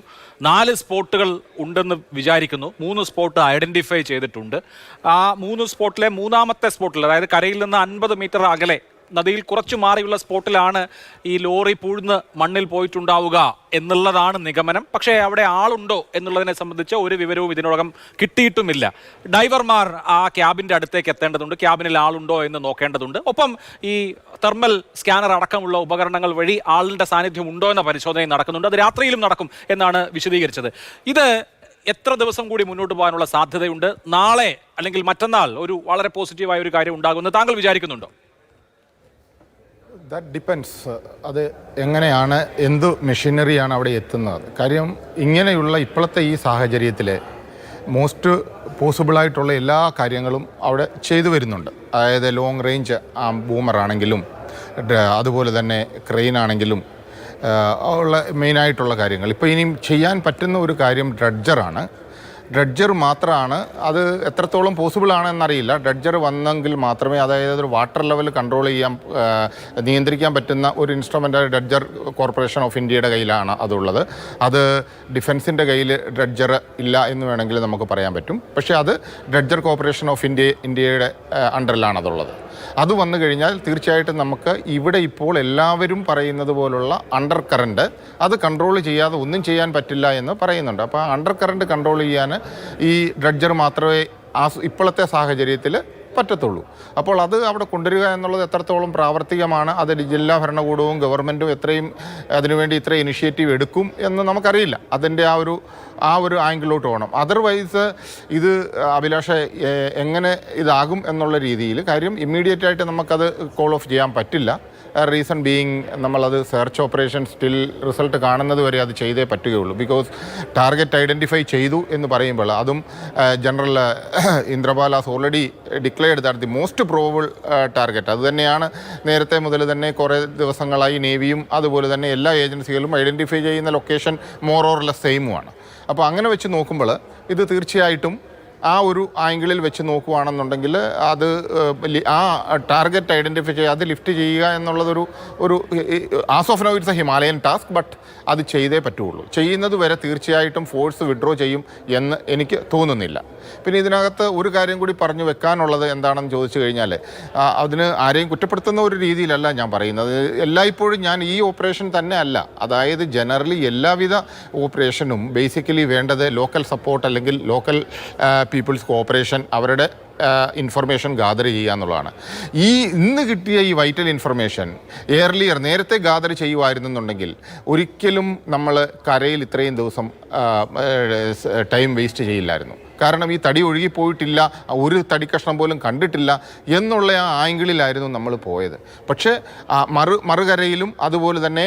4 സ്പോട്ടുകൾ ഉണ്ടെന്ന് വിചാരിക്കുന്നു. 3 സ്പോട്ട് ഐഡൻറ്റിഫൈ ചെയ്തിട്ടുണ്ട്. ആ 3 സ്പോട്ടിലെ 3-ാമത്തെ സ്പോട്ടിൽ, അതായത് കരയിൽ നിന്ന് 50 മീറ്റർ അകലെ നദിയിൽ കുറച്ചു മാറിയുള്ള സ്പോട്ടിലാണ് ഈ ലോറി പൂഴ്ന്ന് മണ്ണിൽ പോയിട്ടുണ്ടാവുക എന്നുള്ളതാണ് നിഗമനം. പക്ഷേ അവിടെ ആളുണ്ടോ എന്നുള്ളതിനെ സംബന്ധിച്ച് ഒരു വിവരവും ഇതിനോടകം കിട്ടിയിട്ടുമില്ല. ഡൈവർമാർ ആ ക്യാബിൻ്റെ അടുത്തേക്ക് എത്തേണ്ടതുണ്ട്, ക്യാബിനിൽ ആളുണ്ടോ എന്ന് നോക്കേണ്ടതുണ്ട്. ഒപ്പം ഈ തെർമൽ സ്കാനർ അടക്കമുള്ള ഉപകരണങ്ങൾ വഴി ആളുടെ സാന്നിധ്യം ഉണ്ടോ എന്ന പരിശോധനയും നടക്കുന്നുണ്ട്. അത് രാത്രിയിലും നടക്കും എന്നാണ് വിശദീകരിച്ചത്. ഇത് എത്ര ദിവസം കൂടി മുന്നോട്ട് പോകാനുള്ള സാധ്യതയുണ്ട്? നാളെ അല്ലെങ്കിൽ മറ്റന്നാൾ ഒരു വളരെ പോസിറ്റീവായ ഒരു കാര്യം ഉണ്ടാകുമെന്ന് താങ്കൾ വിചാരിക്കുന്നുണ്ടോ? That depends. അത് എങ്ങനെയാണ്, എന്ത് മെഷീനറിയാണ് അവിടെ എത്തുന്നത്. കാര്യം ഇങ്ങനെയുള്ള ഇപ്പോഴത്തെ ഈ സാഹചര്യത്തിൽ മോസ്റ്റ് പോസിബിളായിട്ടുള്ള എല്ലാ കാര്യങ്ങളും അവിടെ ചെയ്തു വരുന്നുണ്ട്. അതായത് ലോങ് റേഞ്ച് ബൂമറാണെങ്കിലും അതുപോലെ തന്നെ ക്രെയിൻ ആണെങ്കിലും ഉള്ള മെയിനായിട്ടുള്ള കാര്യങ്ങൾ. ഇപ്പോൾ ഇനിയും ചെയ്യാൻ പറ്റുന്ന ഒരു കാര്യം ഡ്രഡ്ജറാണ്. ഡ്രഡ്ജർ മാത്രമാണ്. അത് എത്രത്തോളം പോസിബിൾ ആണെന്നറിയില്ല. ഡ്രഡ്ജർ വന്നെങ്കിൽ മാത്രമേ, അതായത് ഒരു വാട്ടർ ലെവൽ കൺട്രോൾ ചെയ്യാൻ നിയന്ത്രിക്കാൻ പറ്റുന്ന ഒരു ഇൻസ്ട്രുമെൻ്റ് ഡ്രഡ്ജർ കോർപ്പറേഷൻ ഓഫ് ഇന്ത്യയുടെ കയ്യിലാണ് അതുള്ളത്. അത് ഡിഫൻസിൻ്റെ കയ്യിൽ ഡ്രഡ്ജർ ഇല്ല എന്ന് വേണമെങ്കിൽ നമുക്ക് പറയാൻ പറ്റും. പക്ഷേ അത് ഡ്രഡ്ജർ കോർപ്പറേഷൻ ഓഫ് ഇന്ത്യയുടെ അണ്ടറിലാണ് അതുള്ളത്. അത് വന്നു കഴിഞ്ഞാൽ തീർച്ചയായിട്ടും നമുക്ക് ഇവിടെ ഇപ്പോൾ എല്ലാവരും പറയുന്നത് പോലുള്ള അണ്ടർ കറണ്ട് അത് കൺട്രോൾ ചെയ്യാതെ ഒന്നും ചെയ്യാൻ പറ്റില്ല എന്ന് പറയുന്നുണ്ട്. അപ്പോൾ അണ്ടർ കറണ്ട് കൺട്രോൾ ചെയ്യാൻ ഈ ഡ്രഡ്ജർ മാത്രമേ ഇപ്പോഴത്തെ സാഹചര്യത്തിൽ പറ്റത്തുള്ളൂ. അപ്പോൾ അത് അവിടെ കൊണ്ടുവരിക എന്നുള്ളത് എത്രത്തോളം പ്രാവർത്തികമാണ്, അത് ജില്ലാ ഭരണകൂടവും ഗവൺമെൻറ്റും അതിനുവേണ്ടി ഇത്ര ഇനിഷ്യേറ്റീവ് എടുക്കും എന്ന് നമുക്കറിയില്ല. അതിൻ്റെ ആ ഒരു ആംഗിളിലോട്ട് പോകണം. അതർവൈസ് ഇത് അഭിലാഷ എങ്ങനെ ഇതാകും എന്നുള്ള രീതിയിൽ കാര്യം ഇമ്മീഡിയറ്റായിട്ട് നമുക്കത് കോൾ ഓഫ് ചെയ്യാൻ പറ്റില്ല. റീസൺ ബീയിങ് നമ്മളത് സെർച്ച് ഓപ്പറേഷൻ സ്റ്റിൽ റിസൾട്ട് കാണുന്നത് വരെ അത് ചെയ്തേ പറ്റുകയുള്ളൂ. ബിക്കോസ് ടാർഗറ്റ് ഐഡൻറ്റിഫൈ ചെയ്തു എന്ന് പറയുമ്പോൾ അതും general Indrapal has already declared that the most probable target. അത് തന്നെയാണ് നേരത്തെ മുതൽ തന്നെ കുറേ ദിവസങ്ങളായി നേവിയും അതുപോലെ തന്നെ എല്ലാ ഏജൻസികളും ഐഡൻറ്റിഫൈ ചെയ്യുന്ന ലൊക്കേഷൻ മോർ ഓർ ലെസ് സെയിമുമാണ്. അപ്പോൾ അങ്ങനെ വെച്ച് നോക്കുമ്പോൾ ഇത് തീർച്ചയായിട്ടും ആ ഒരു ആംഗിളിൽ വെച്ച് നോക്കുകയാണെന്നുണ്ടെങ്കിൽ അത് ആ ടാർഗറ്റ് ഐഡൻറ്റിഫൈ ചെയ്യുക, അത് ലിഫ്റ്റ് ചെയ്യുക എന്നുള്ളതൊരു as of now it's A Himalayan task. But അത് ചെയ്തേ പറ്റുള്ളൂ. ചെയ്യുന്നത് വരെ തീർച്ചയായിട്ടും ഫോഴ്സ് വിഡ്രോ ചെയ്യും എന്ന് എനിക്ക് തോന്നുന്നില്ല. പിന്നെ ഇതിനകത്ത് ഒരു കാര്യം കൂടി പറഞ്ഞു വെക്കാനുള്ളത് എന്താണെന്ന് ചോദിച്ചു കഴിഞ്ഞാൽ, അതിന് ആരെയും കുറ്റപ്പെടുത്തുന്ന ഒരു രീതിയിലല്ല ഞാൻ പറയുന്നത്. എല്ലായ്പ്പോഴും ഞാൻ ഈ ഓപ്പറേഷൻ തന്നെ അല്ല, അതായത് ജനറലി എല്ലാവിധ ഓപ്പറേഷനും ബേസിക്കലി വേണ്ടത് ലോക്കൽ സപ്പോർട്ട് അല്ലെങ്കിൽ ലോക്കൽ പീപ്പിൾസ് കോഓപ്പറേഷൻ, അവരുടെ ഇൻഫർമേഷൻ ഗാദർ ചെയ്യുക എന്നുള്ളതാണ്. ഇന്ന് കിട്ടിയ ഈ വൈറ്റൽ ഇൻഫർമേഷൻ നേരത്തെ ഗാദർ ചെയ്യുമായിരുന്നെന്നുണ്ടെങ്കിൽ ഒരിക്കലും നമ്മൾ കരയിൽ ഇത്രയും ദിവസം ടൈം വേസ്റ്റ് ചെയ്യില്ലായിരുന്നു. കാരണം ഈ തടി ഒഴുകിപ്പോയിട്ടില്ല, ഒരു തടി കഷ്ണം പോലും കണ്ടിട്ടില്ല എന്നുള്ള ആ ആംഗിളിലായിരുന്നു നമ്മൾ പോയത്. പക്ഷേ മറുകരയിലും അതുപോലെ തന്നെ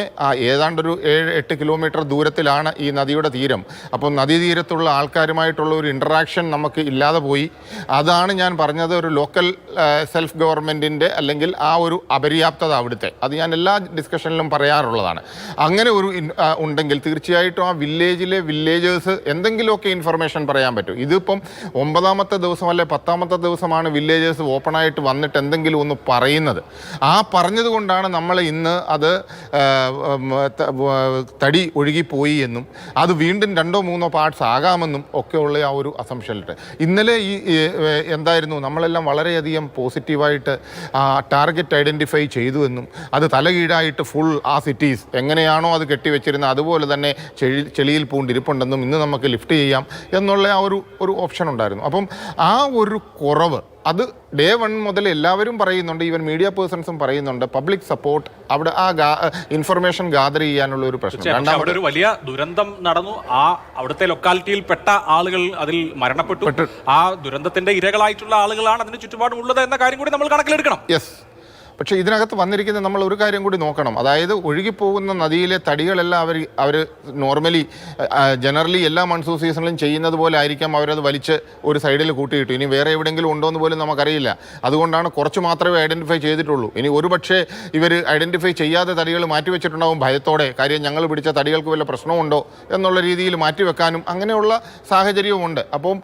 ഏതാണ്ടൊരു 7-8 കിലോമീറ്റർ ദൂരത്തിലാണ് ഈ നദിയുടെ തീരം. അപ്പം നദീതീരത്തുള്ള ആൾക്കാരുമായിട്ടുള്ള ഒരു ഇൻറ്ററാക്ഷൻ നമുക്ക് ഇല്ലാതെ പോയി. അതാണ് ഞാൻ പറഞ്ഞത്, ഒരു ലോക്കൽ സെൽഫ് ഗവൺമെൻറ്റിൻ്റെ അല്ലെങ്കിൽ ആ ഒരു അപര്യാപ്തത അവിടുത്തെ. അത് ഞാൻ എല്ലാ ഡിസ്കഷനിലും പറയാറുള്ളതാണ്. അങ്ങനെ ഒരു ഉണ്ടെങ്കിൽ തീർച്ചയായിട്ടും ആ വില്ലേജേഴ്സ് എന്തെങ്കിലുമൊക്കെ ഇൻഫർമേഷൻ പറയാൻ പറ്റും. ഇതിപ്പം 9ാമത്തെ ദിവസം അല്ലെ 10ാമത്തെ ദിവസമാണ് വില്ലേജേഴ്സ് ഓപ്പണായിട്ട് വന്നിട്ട് എന്തെങ്കിലും ഒന്ന് പറയുന്നത്. ആ പറഞ്ഞത് കൊണ്ടാണ് നമ്മൾ ഇന്ന് അത് തടി ഒഴുകിപ്പോയി എന്നും അത് വീണ്ടും 2-3 പാർട്സ് ആകാമെന്നും ഒക്കെയുള്ള ആ ഒരു അസംഷനിട്ട് ഇന്നലെ എന്തായിരുന്നു, നമ്മളെല്ലാം വളരെയധികം പോസിറ്റീവായിട്ട് ടാർഗറ്റ് ഐഡൻറ്റിഫൈ ചെയ്തു എന്നും അത് തലകീഴായിട്ട് ഫുൾ ആ സിറ്റീസ് എങ്ങനെയാണോ അത് കെട്ടിവെച്ചിരുന്നത് അതുപോലെ തന്നെ ചെളിയിൽ പൂണ്ടിരിപ്പുണ്ടെന്നും ഇന്ന് നമുക്ക് ലിഫ്റ്റ് ചെയ്യാം എന്നുള്ള ആ ഒരു ഓപ്ഷൻ ഉണ്ടായിരുന്നു. അപ്പം ആ ഒരു കുറവ് അത് ഡേ 1 മുതൽ എല്ലാവരും പറയുന്നുണ്ട്, ഈവൻ മീഡിയ പേഴ്സൺസും പറയുന്നുണ്ട്. പബ്ലിക് സപ്പോർട്ട് അവിടെ ആ ഇൻഫർമേഷൻ ഗാദർ ചെയ്യാനുള്ള ഒരു പ്രശ്നം. അവിടെ ഒരു വലിയ ദുരന്തം നടന്നു, അവിടുത്തെ ലൊക്കാലിറ്റിയിൽ പെട്ട ആളുകൾ അതിൽ മരണപ്പെട്ടു. ആ ദുരന്തത്തിന്റെ ഇരകളായിട്ടുള്ള ആളുകളാണ് അതിന് ചുറ്റുപാടുമുള്ളത് എന്ന കാര്യം കൂടി നമ്മൾ കണക്കിലെടുക്കണം. യെസ്. പക്ഷേ ഇതിനകത്ത് വന്നിരിക്കുന്നത് നമ്മൾ ഒരു കാര്യം കൂടി നോക്കണം. അതായത് ഒഴുകിപ്പോകുന്ന നദിയിലെ തടികളെല്ലാം അവർ നോർമലി ജനറലി എല്ലാ മൺസൂൺ സീസണിലും ചെയ്യുന്നത് പോലെ ആയിരിക്കാം അവരത് വലിച്ച് ഒരു സൈഡിൽ കൂട്ടിയിട്ടു. ഇനി വേറെ എവിടെയെങ്കിലും ഉണ്ടോ എന്ന് പോലും നമുക്കറിയില്ല. അതുകൊണ്ടാണ് കുറച്ച് മാത്രമേ ഐഡൻറ്റിഫൈ ചെയ്തിട്ടുള്ളൂ. ഇനി ഒരുപക്ഷെ ഇവർ ഐഡൻറ്റിഫൈ ചെയ്യാതെ തടികൾ മാറ്റിവെച്ചിട്ടുണ്ടാവും ഭയത്തോടെ. കാര്യം ഞങ്ങൾ പിടിച്ച തടികൾക്ക് വല്ല പ്രശ്നമുണ്ടോ എന്നുള്ള രീതിയിൽ മാറ്റിവെക്കാനും അങ്ങനെയുള്ള സാഹചര്യവുമുണ്ട്. അപ്പം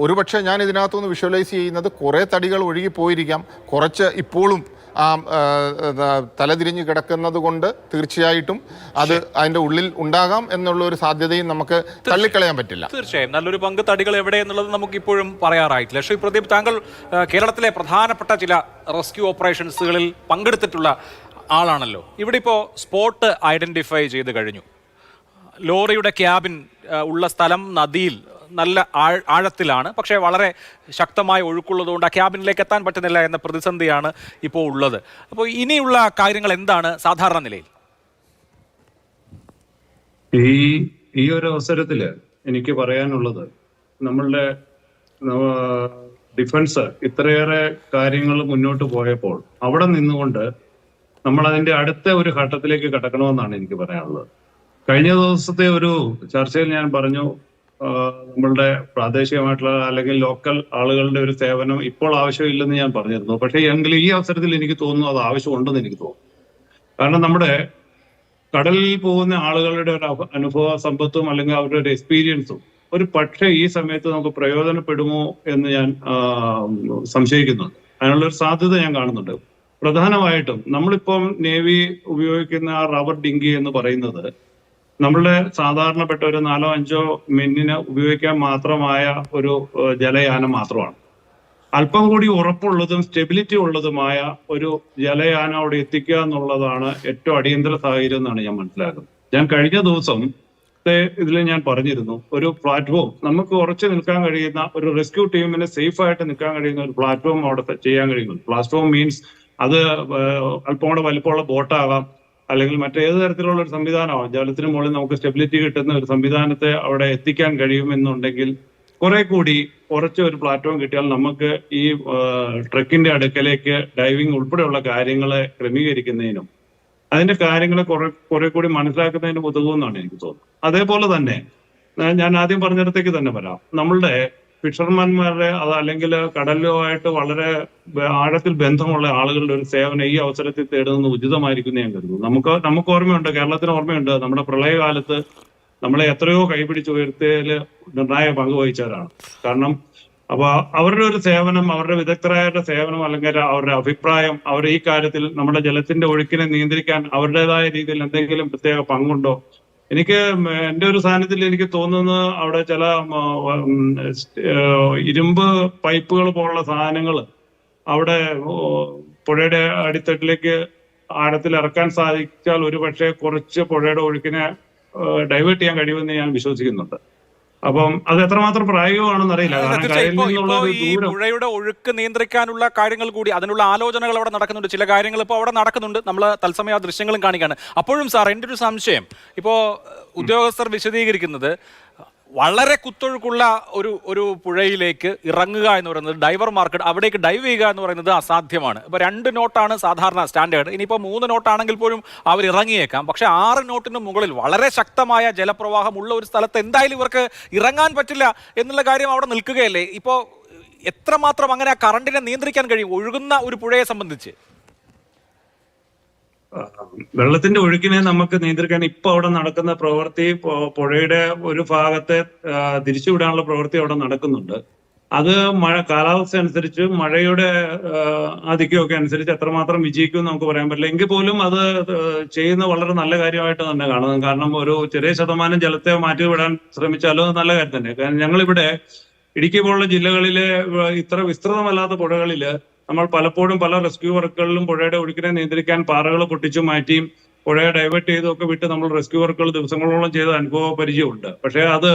ഒരുപക്ഷെ ഞാൻ ഇതിനകത്തുനിന്ന് വിഷ്വലൈസ് ചെയ്യുന്നത് കുറേ തടികൾ ഒഴുകിപ്പോയിരിക്കാം, കുറച്ച് ഇപ്പോഴും തലതിരിഞ്ഞ് കിടക്കുന്നത് കൊണ്ട് തീർച്ചയായിട്ടും അത് അതിൻ്റെ ഉള്ളിൽ ഉണ്ടാകാം എന്നുള്ള ഒരു സാധ്യതയും നമുക്ക് തള്ളിക്കളയാൻ പറ്റില്ല. തീർച്ചയായും നല്ലൊരു പങ്ക് തടികൾ എവിടെ എന്നുള്ളത് നമുക്ക് ഇപ്പോഴും പറയാറായിട്ടില്ല. ശ്രീ പ്രദീപ്, താങ്കൾ കേരളത്തിലെ പ്രധാനപ്പെട്ട ചില റെസ്ക്യൂ ഓപ്പറേഷൻസുകളിൽ പങ്കെടുത്തിട്ടുള്ള ആളാണല്ലോ. ഇവിടെ ഇപ്പോൾ സ്പോട്ട് ഐഡൻറ്റിഫൈ ചെയ്ത് കഴിഞ്ഞു. ലോറിയുടെ ക്യാബിൻ ഉള്ള സ്ഥലം നദിയിൽ നല്ല ആഴത്തിലാണ്, പക്ഷേ വളരെ ശക്തമായ ഒഴുക്കുള്ളതുകൊണ്ട് ആ ക്യാബിനിലേക്ക് എത്താൻ പറ്റുന്നില്ല എന്ന പ്രതിസന്ധിയാണ് ഇപ്പോൾ ഉള്ളത്. അപ്പോൾ ഇനിയുള്ള കാര്യങ്ങൾ എന്താണ് സാധാരണ നിലയിൽ? ഈ ഒരു അവസരത്തിൽ എനിക്ക് പറയാനുള്ളത്, നമ്മളുടെ ഡിഫൻസ് ഇത്രയേറെ കാര്യങ്ങൾ മുന്നോട്ട് പോയപ്പോൾ അവിടെ നിന്നുകൊണ്ട് നമ്മൾ അതിന്റെ അടുത്ത ഒരു ഘട്ടത്തിലേക്ക് കടക്കണമെന്നാണ് എനിക്ക് പറയാനുള്ളത്. കഴിഞ്ഞ ദിവസത്തെ ഒരു ചർച്ചയിൽ ഞാൻ പറഞ്ഞു, നമ്മളുടെ പ്രാദേശികമായിട്ടുള്ള അല്ലെങ്കിൽ ലോക്കൽ ആളുകളുടെ ഒരു സേവനം ഇപ്പോൾ ആവശ്യമില്ലെന്ന് ഞാൻ പറഞ്ഞിരുന്നു. പക്ഷേ എങ്കിലും ഈ അവസരത്തിൽ എനിക്ക് തോന്നുന്നു അത് ആവശ്യമുണ്ടെന്ന് എനിക്ക് തോന്നുന്നു. കാരണം നമ്മുടെ കടലിൽ പോകുന്ന ആളുകളുടെ ഒരു അനുഭവ സമ്പത്തും അല്ലെങ്കിൽ അവരുടെ ഒരു എക്സ്പീരിയൻസും ഒരു പക്ഷേ ഈ സമയത്ത് നമുക്ക് പ്രയോജനപ്പെടുമോ എന്ന് ഞാൻ സംശയിക്കുന്നുണ്ട്. അതിനുള്ളൊരു സാധ്യത ഞാൻ കാണുന്നുണ്ട്. പ്രധാനമായിട്ടും നമ്മളിപ്പം നേവി ഉപയോഗിക്കുന്ന റബ്ബർ ഡിങ്കി എന്ന് പറയുന്നത് നമ്മളുടെ സാധാരണപ്പെട്ട ഒരു 4-5 മിനിറ്റിന് ഉപയോഗിക്കാൻ മാത്രമായ ഒരു ജലയാനം മാത്രമാണ്. അല്പം കൂടി ഉറപ്പുള്ളതും സ്റ്റെബിലിറ്റി ഉള്ളതുമായ ഒരു ജലയാനം അവിടെ എത്തിക്കുക എന്നുള്ളതാണ് ഏറ്റവും അടിയന്തര സാഹചര്യം എന്നാണ് ഞാൻ മനസ്സിലാക്കുന്നത്. ഞാൻ കഴിഞ്ഞ ദിവസം ഇതിൽ ഞാൻ പറഞ്ഞിരുന്നു, ഒരു പ്ലാറ്റ്ഫോം നമുക്ക് ഉറച്ചു നിൽക്കാൻ കഴിയുന്ന ഒരു റെസ്ക്യൂ ടീമിന് സേഫ് ആയിട്ട് നിൽക്കാൻ കഴിയുന്ന ഒരു പ്ലാറ്റ്ഫോം അവിടെ ചെയ്യാൻ കഴിയുന്നു. പ്ലാറ്റ്ഫോം മീൻസ് അത് അല്പം കൂടെ വലിപ്പമുള്ള ബോട്ടാകാം, അല്ലെങ്കിൽ മറ്റേത് തരത്തിലുള്ള ഒരു സംവിധാനമാവും. ജലത്തിന് മുകളിൽ നമുക്ക് സ്റ്റെബിലിറ്റി കിട്ടുന്ന ഒരു സംവിധാനത്തെ അവിടെ എത്തിക്കാൻ കഴിയുമെന്നുണ്ടെങ്കിൽ കുറെ കൂടി കുറച്ച് ഒരു പ്ലാറ്റ്ഫോം കിട്ടിയാൽ നമുക്ക് ഈ ട്രക്കിന്റെ അടുക്കലേക്ക് ഡൈവിംഗ് ഉൾപ്പെടെയുള്ള കാര്യങ്ങളെ ക്രമീകരിക്കുന്നതിനും അതിന്റെ കാര്യങ്ങളെ കുറെ കൂടി മനസ്സിലാക്കുന്നതിനും ഉതകുമെന്നാണ് എനിക്ക് തോന്നുന്നത്. അതേപോലെ തന്നെ ഞാൻ ആദ്യം പറഞ്ഞിടത്തേക്ക് തന്നെ വരാം. നമ്മളുടെ ഫിഷർമാൻമാരുടെ അത് അല്ലെങ്കിൽ കടലുമായിട്ട് വളരെ ആഴത്തിൽ ബന്ധമുള്ള ആളുകളുടെ ഒരു സേവനം ഈ അവസരത്തിൽ തേടുന്നത് ഉചിതമായിരിക്കും ഞാൻ കരുതുന്നു. നമുക്ക് ഓർമ്മയുണ്ട്, കേരളത്തിന് ഓർമ്മയുണ്ട്, നമ്മുടെ പ്രളയകാലത്ത് നമ്മളെ എത്രയോ കൈപിടിച്ച് ഉയർത്തിയതിൽ നിർണായക പങ്ക് വഹിച്ചവരാണ്. കാരണം അപ്പൊ അവരുടെ ഒരു സേവനം, അവരുടെ വിദഗ്ധരായ സേവനം അല്ലെങ്കിൽ അവരുടെ അഭിപ്രായം, അവർ ഈ കാര്യത്തിൽ നമ്മുടെ ജലത്തിന്റെ ഒഴുക്കിനെ നിയന്ത്രിക്കാൻ അവരുടേതായ രീതിയിൽ എന്തെങ്കിലും പ്രത്യേക പങ്കുണ്ടോ? എനിക്ക് എന്റെ ഒരു സാന്നിധ്യത്തിൽ എനിക്ക് തോന്നുന്നത് അവിടെ ചില ഇരുമ്പ് പൈപ്പുകൾ പോലുള്ള സാധനങ്ങൾ അവിടെ പുഴയുടെ അടിത്തട്ടിലേക്ക് ആഴത്തിൽ ഇറക്കാൻ സാധിച്ചാൽ ഒരു പക്ഷേ കുറച്ച് പുഴയുടെ ഒഴുക്കിനെ ഡൈവേർട്ട് ചെയ്യാൻ കഴിയുമെന്ന് ഞാൻ വിശ്വസിക്കുന്നുണ്ട്. അപ്പം അത് എത്രമാത്രം പ്രായോഗികമാണെന്ന് അറിയില്ല. ഈ പുഴയുടെ ഒഴുക്ക് നിയന്ത്രിക്കാനുള്ള കാര്യങ്ങൾ കൂടി, അതിനുള്ള ആലോചനകൾ അവിടെ നടക്കുന്നുണ്ട്. ചില കാര്യങ്ങൾ ഇപ്പോൾ അവിടെ നടക്കുന്നുണ്ട്. നമ്മൾ തത്സമയ ദൃശ്യങ്ങളും കാണിക്കാണ്. അപ്പോഴും സാർ, എൻ്റെ ഒരു സംശയം, ഇപ്പോൾ ഉദ്യോഗസ്ഥർ വിശദീകരിക്കുന്നത് വളരെ കുത്തൊഴുക്കുള്ള ഒരു പുഴയിലേക്ക് ഇറങ്ങുക എന്ന് പറയുന്നത് ഡൈവർമാർക്ക് അവിടേക്ക് ഡൈവ് ചെയ്യുക എന്ന് പറയുന്നത് അസാധ്യമാണ്. ഇപ്പോൾ 2 നോട്ടാണ് സാധാരണ സ്റ്റാൻഡേർഡ്. ഇനിയിപ്പോൾ 3 നോട്ടാണെങ്കിൽ പോലും അവർ ഇറങ്ങിയേക്കാം. പക്ഷേ 6 നോട്ടിന് മുകളിൽ വളരെ ശക്തമായ ജലപ്രവാഹമുള്ള ഒരു സ്ഥലത്ത് എന്തായാലും ഇവർക്ക് ഇറങ്ങാൻ പറ്റില്ല എന്നുള്ള കാര്യം അവിടെ നിൽക്കുകയല്ലേ. ഇപ്പോൾ എത്രമാത്രം അങ്ങനെ ആ കറണ്ടിനെ നിയന്ത്രിക്കാൻ കഴിയും ഒഴുകുന്ന ഒരു പുഴയെ സംബന്ധിച്ച്? വെള്ളത്തിന്റെ ഒഴുക്കിനെ നമുക്ക് നിയന്ത്രിക്കാൻ ഇപ്പൊ അവിടെ നടക്കുന്ന പ്രവൃത്തി, പുഴയുടെ ഒരു ഭാഗത്തെ തിരിച്ചുവിടാനുള്ള പ്രവൃത്തി അവിടെ നടക്കുന്നുണ്ട്. അത് കാലാവസ്ഥ അനുസരിച്ച് മഴയുടെ ആധിക്യമൊക്കെ അനുസരിച്ച് എത്രമാത്രം വിജയിക്കും നമുക്ക് പറയാൻ പറ്റില്ല. എങ്കിൽ പോലും അത് ചെയ്യുന്ന വളരെ നല്ല കാര്യമായിട്ട് തന്നെ കാണുന്നത്. കാരണം ഒരു ചെറിയ ശതമാനം ജലത്തെ മാറ്റിവിടാൻ ശ്രമിച്ചാലും അത് നല്ല കാര്യം തന്നെ. കാരണം ഞങ്ങളിവിടെ ഇടുക്കി പോലുള്ള ജില്ലകളിലെ ഇത്ര വിസ്തൃതമല്ലാത്ത പുഴകളില് നമ്മൾ പലപ്പോഴും പല റെസ്ക്യൂ വർക്കുകളിലും പുഴയുടെ ഒഴുക്കിനെ നിയന്ത്രിക്കാൻ പാറകൾ പൊട്ടിച്ചു മാറ്റിയും പുഴയെ ഡൈവേർട്ട് ചെയ്തൊക്കെ വിട്ട് നമ്മൾ റെസ്ക്യൂ വർക്കുകൾ ദിവസങ്ങളോളം ചെയ്ത അനുഭവ പരിചയമുണ്ട്. പക്ഷേ അത്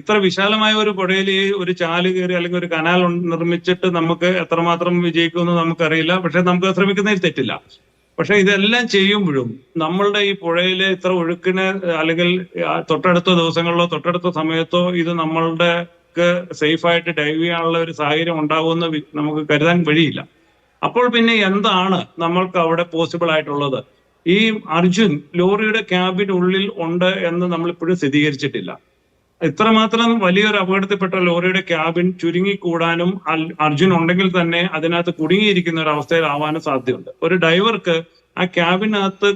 ഇത്ര വിശാലമായ ഒരു പുഴയിൽ ഒരു ചാല് കയറി അല്ലെങ്കിൽ ഒരു കനാൽ നിർമ്മിച്ചിട്ട് നമുക്ക് എത്രമാത്രം വിജയിക്കുമെന്ന് നമുക്കറിയില്ല. പക്ഷെ നമുക്ക് ശ്രമിക്കുന്നതിൽ തെറ്റില്ല. പക്ഷെ ഇതെല്ലാം ചെയ്യുമ്പോഴും നമ്മളുടെ ഈ പുഴയിലെ ഇത്ര ഒഴുക്കിന് അല്ലെങ്കിൽ തൊട്ടടുത്ത ദിവസങ്ങളിലോ തൊട്ടടുത്ത സമയത്തോ ഇത് നമ്മളുടെ സേഫായിട്ട് ഡൈവ് ചെയ്യാനുള്ള ഒരു സാഹചര്യം ഉണ്ടാകുമെന്ന് നമുക്ക് കരുതാൻ വഴിയില്ല. അപ്പോൾ പിന്നെ എന്താണ് നമ്മൾക്ക് അവിടെ പോസിബിൾ ആയിട്ടുള്ളത്? ഈ അർജുൻ ലോറിയുടെ ക്യാബിനുള്ളിൽ ഉണ്ട് എന്ന് നമ്മളിപ്പോഴും സ്ഥിരീകരിച്ചിട്ടില്ല. ഇത്രമാത്രം വലിയൊരു അപകടത്തിൽപ്പെട്ട ലോറിയുടെ ക്യാബിൻ ചുരുങ്ങിക്കൂടാനും അർജുൻ ഉണ്ടെങ്കിൽ തന്നെ അതിനകത്ത് കുടുങ്ങിയിരിക്കുന്ന ഒരു അവസ്ഥയിലാവാനും സാധ്യതയുണ്ട്. ഒരു ഡൈവർക്ക് ആ ക്യാബിനകത്ത്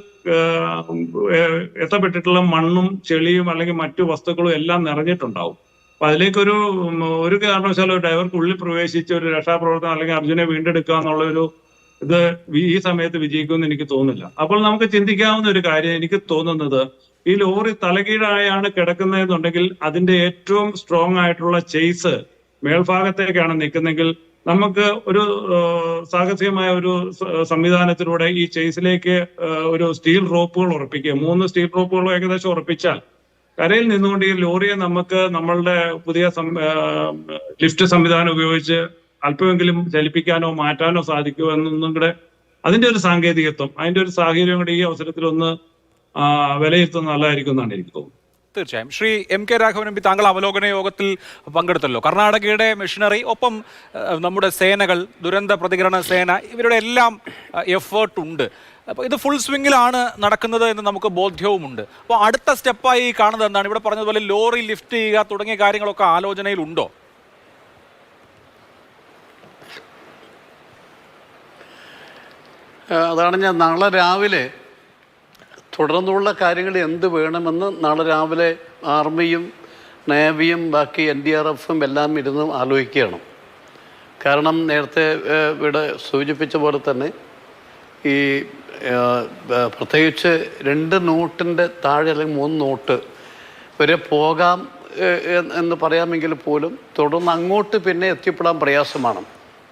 എത്തപ്പെട്ടിട്ടുള്ള മണ്ണും ചെളിയും അല്ലെങ്കിൽ മറ്റു വസ്തുക്കളും എല്ലാം നിറഞ്ഞിട്ടുണ്ടാവും. അപ്പൊ അതിലേക്കൊരു കാരണവശാലും ഒരു ഡ്രൈവർക്ക് ഉള്ളിൽ പ്രവേശിച്ച് ഒരു രക്ഷാപ്രവർത്തനം അല്ലെങ്കിൽ അർജുനെ വീണ്ടെടുക്കുക എന്നുള്ളൊരു ഇത് ഈ സമയത്ത് വിജയിക്കുമെന്ന് എനിക്ക് തോന്നുന്നില്ല. അപ്പോൾ നമുക്ക് ചിന്തിക്കാവുന്ന ഒരു കാര്യം എനിക്ക് തോന്നുന്നത്, ഈ ലോറി തലകീഴായാണ് കിടക്കുന്നതെന്നുണ്ടെങ്കിൽ അതിന്റെ ഏറ്റവും സ്ട്രോങ് ആയിട്ടുള്ള ചേസ് മേൽഭാഗത്തേക്കാണ് നിൽക്കുന്നെങ്കിൽ നമുക്ക് ഒരു സാഹസികമായ ഒരു സംവിധാനത്തിലൂടെ ഈ ചേസിലേക്ക് ഒരു സ്റ്റീൽ റോപ്പുകൾ ഉറപ്പിക്കുക. 3 സ്റ്റീൽ റോപ്പുകൾ ഏകദേശം ഉറപ്പിച്ചാൽ കരയിൽ നിന്നുകൊണ്ട് ഈ ലോറിയെ നമുക്ക് നമ്മളുടെ പുതിയ ലിഫ്റ്റ് സംവിധാനം ഉപയോഗിച്ച് അല്പമെങ്കിലും ചലിപ്പിക്കാനോ മാറ്റാനോ സാധിക്കുമോ എന്നൊന്നും കൂടെ അതിന്റെ ഒരു സാങ്കേതികത്വം, അതിന്റെ ഒരു സാഹചര്യം കൂടെ ഈ അവസരത്തിൽ ഒന്ന് വിലയിരുത്തുന്നത് നല്ലതായിരിക്കും എന്നാണ് എനിക്ക് തോന്നുന്നത്. തീർച്ചയായും. Shri M.K. Raghavan M P, താങ്കൾ അവലോകന യോഗത്തിൽ പങ്കെടുത്തല്ലോ. കർണാടകയുടെ മെഷീനറി, ഒപ്പം നമ്മുടെ സേനകൾ, ദുരന്ത പ്രതികരണ സേന, ഇവരുടെ എല്ലാം എഫേർട്ട് ഉണ്ട്. അപ്പോൾ ഇത് ഫുൾ സ്വിങ്ങിലാണ് നടക്കുന്നത് എന്ന് നമുക്ക് ബോധ്യവുമുണ്ട്. അപ്പോൾ അടുത്ത സ്റ്റെപ്പായി കാണുന്നത് എന്താണ്? ഇവിടെ പറഞ്ഞതുപോലെ ലോറി ലിഫ്റ്റ് ചെയ്യുക തുടങ്ങിയ കാര്യങ്ങളൊക്കെ ആലോചനയിലുണ്ടോ? അതാണ് ഞാൻ നാളെ രാവിലെ തുടർന്നുള്ള കാര്യങ്ങൾ എന്ത് വേണമെന്ന് നാളെ രാവിലെ ആർമിയും നേവിയും ബാക്കി NDRFും എല്ലാം ഇരുന്ന് ആലോചിക്കുകയാണ്. കാരണം നേരത്തെ ഇവിടെ സൂചിപ്പിച്ച പോലെ തന്നെ ഈ പ്രത്യേകിച്ച് 2 നോട്ടിൻ്റെ താഴെ അല്ലെങ്കിൽ 3 നോട്ട് വരെ പോകാം എന്ന് പറയാമെങ്കിൽ പോലും തുടർന്ന് അങ്ങോട്ട് പിന്നെ എത്തിപ്പെടാൻ പ്രയാസമാണ്.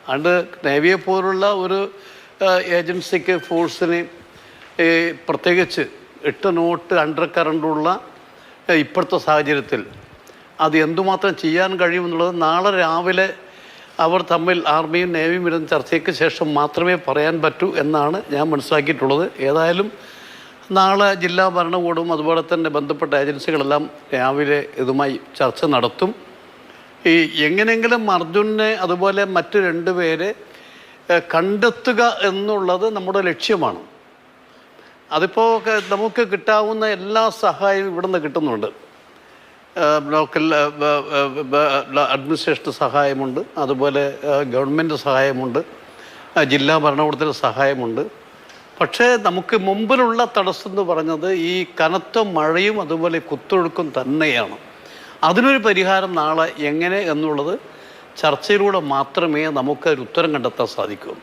അതുകൊണ്ട് നേവിയെ പോലുള്ള ഒരു ഏജൻസിക്ക്, ഫോഴ്സിന് പ്രത്യേകിച്ച് 8 നോട്ട് അണ്ടർ കറണ്ടുള്ള ഇപ്പോഴത്തെ സാഹചര്യത്തിൽ അത് എന്തുമാത്രം ചെയ്യാൻ കഴിയുമെന്നുള്ളത് നാളെ രാവിലെ അവർ തമ്മിൽ ആർമിയും നേവിയും ഇരുന്ന ചർച്ചയ്ക്ക് ശേഷം മാത്രമേ പറയാൻ പറ്റൂ എന്നാണ് ഞാൻ മനസ്സിലാക്കിയിട്ടുള്ളത്. ഏതായാലും നാളെ ജില്ലാ ഭരണകൂടവും അതുപോലെ തന്നെ ബന്ധപ്പെട്ട ഏജൻസികളെല്ലാം രാവിലെ ഇതുമായി ചർച്ച നടത്തും. ഈ എങ്ങനെയെങ്കിലും അർജുനെ അതുപോലെ മറ്റ് 2 പേരെ കണ്ടെത്തുക എന്നുള്ളത് നമ്മുടെ ലക്ഷ്യമാണ്. അതിപ്പോൾ നമുക്ക് കിട്ടാവുന്ന എല്ലാ സഹായവും ഇവിടെ നിന്ന് കിട്ടുന്നുണ്ട്. ലോക്കൽ അഡ്മിനിസ്ട്രേഷൻ സഹായമുണ്ട്, അതുപോലെ ഗവൺമെൻറ് സഹായമുണ്ട്, ജില്ലാ ഭരണകൂടത്തിൻ്റെ സഹായമുണ്ട്. പക്ഷേ നമുക്ക് മുമ്പിലുള്ള തടസ്സം എന്ന് പറഞ്ഞത് ഈ കനത്ത മഴയും അതുപോലെ കുത്തൊഴുക്കും തന്നെയാണ്. അതിനൊരു പരിഹാരം നാളെ എങ്ങനെ എന്നുള്ളത് ചർച്ചയിലൂടെ മാത്രമേ നമുക്ക് ഒരു ഉത്തരം കണ്ടെത്താൻ സാധിക്കൂ.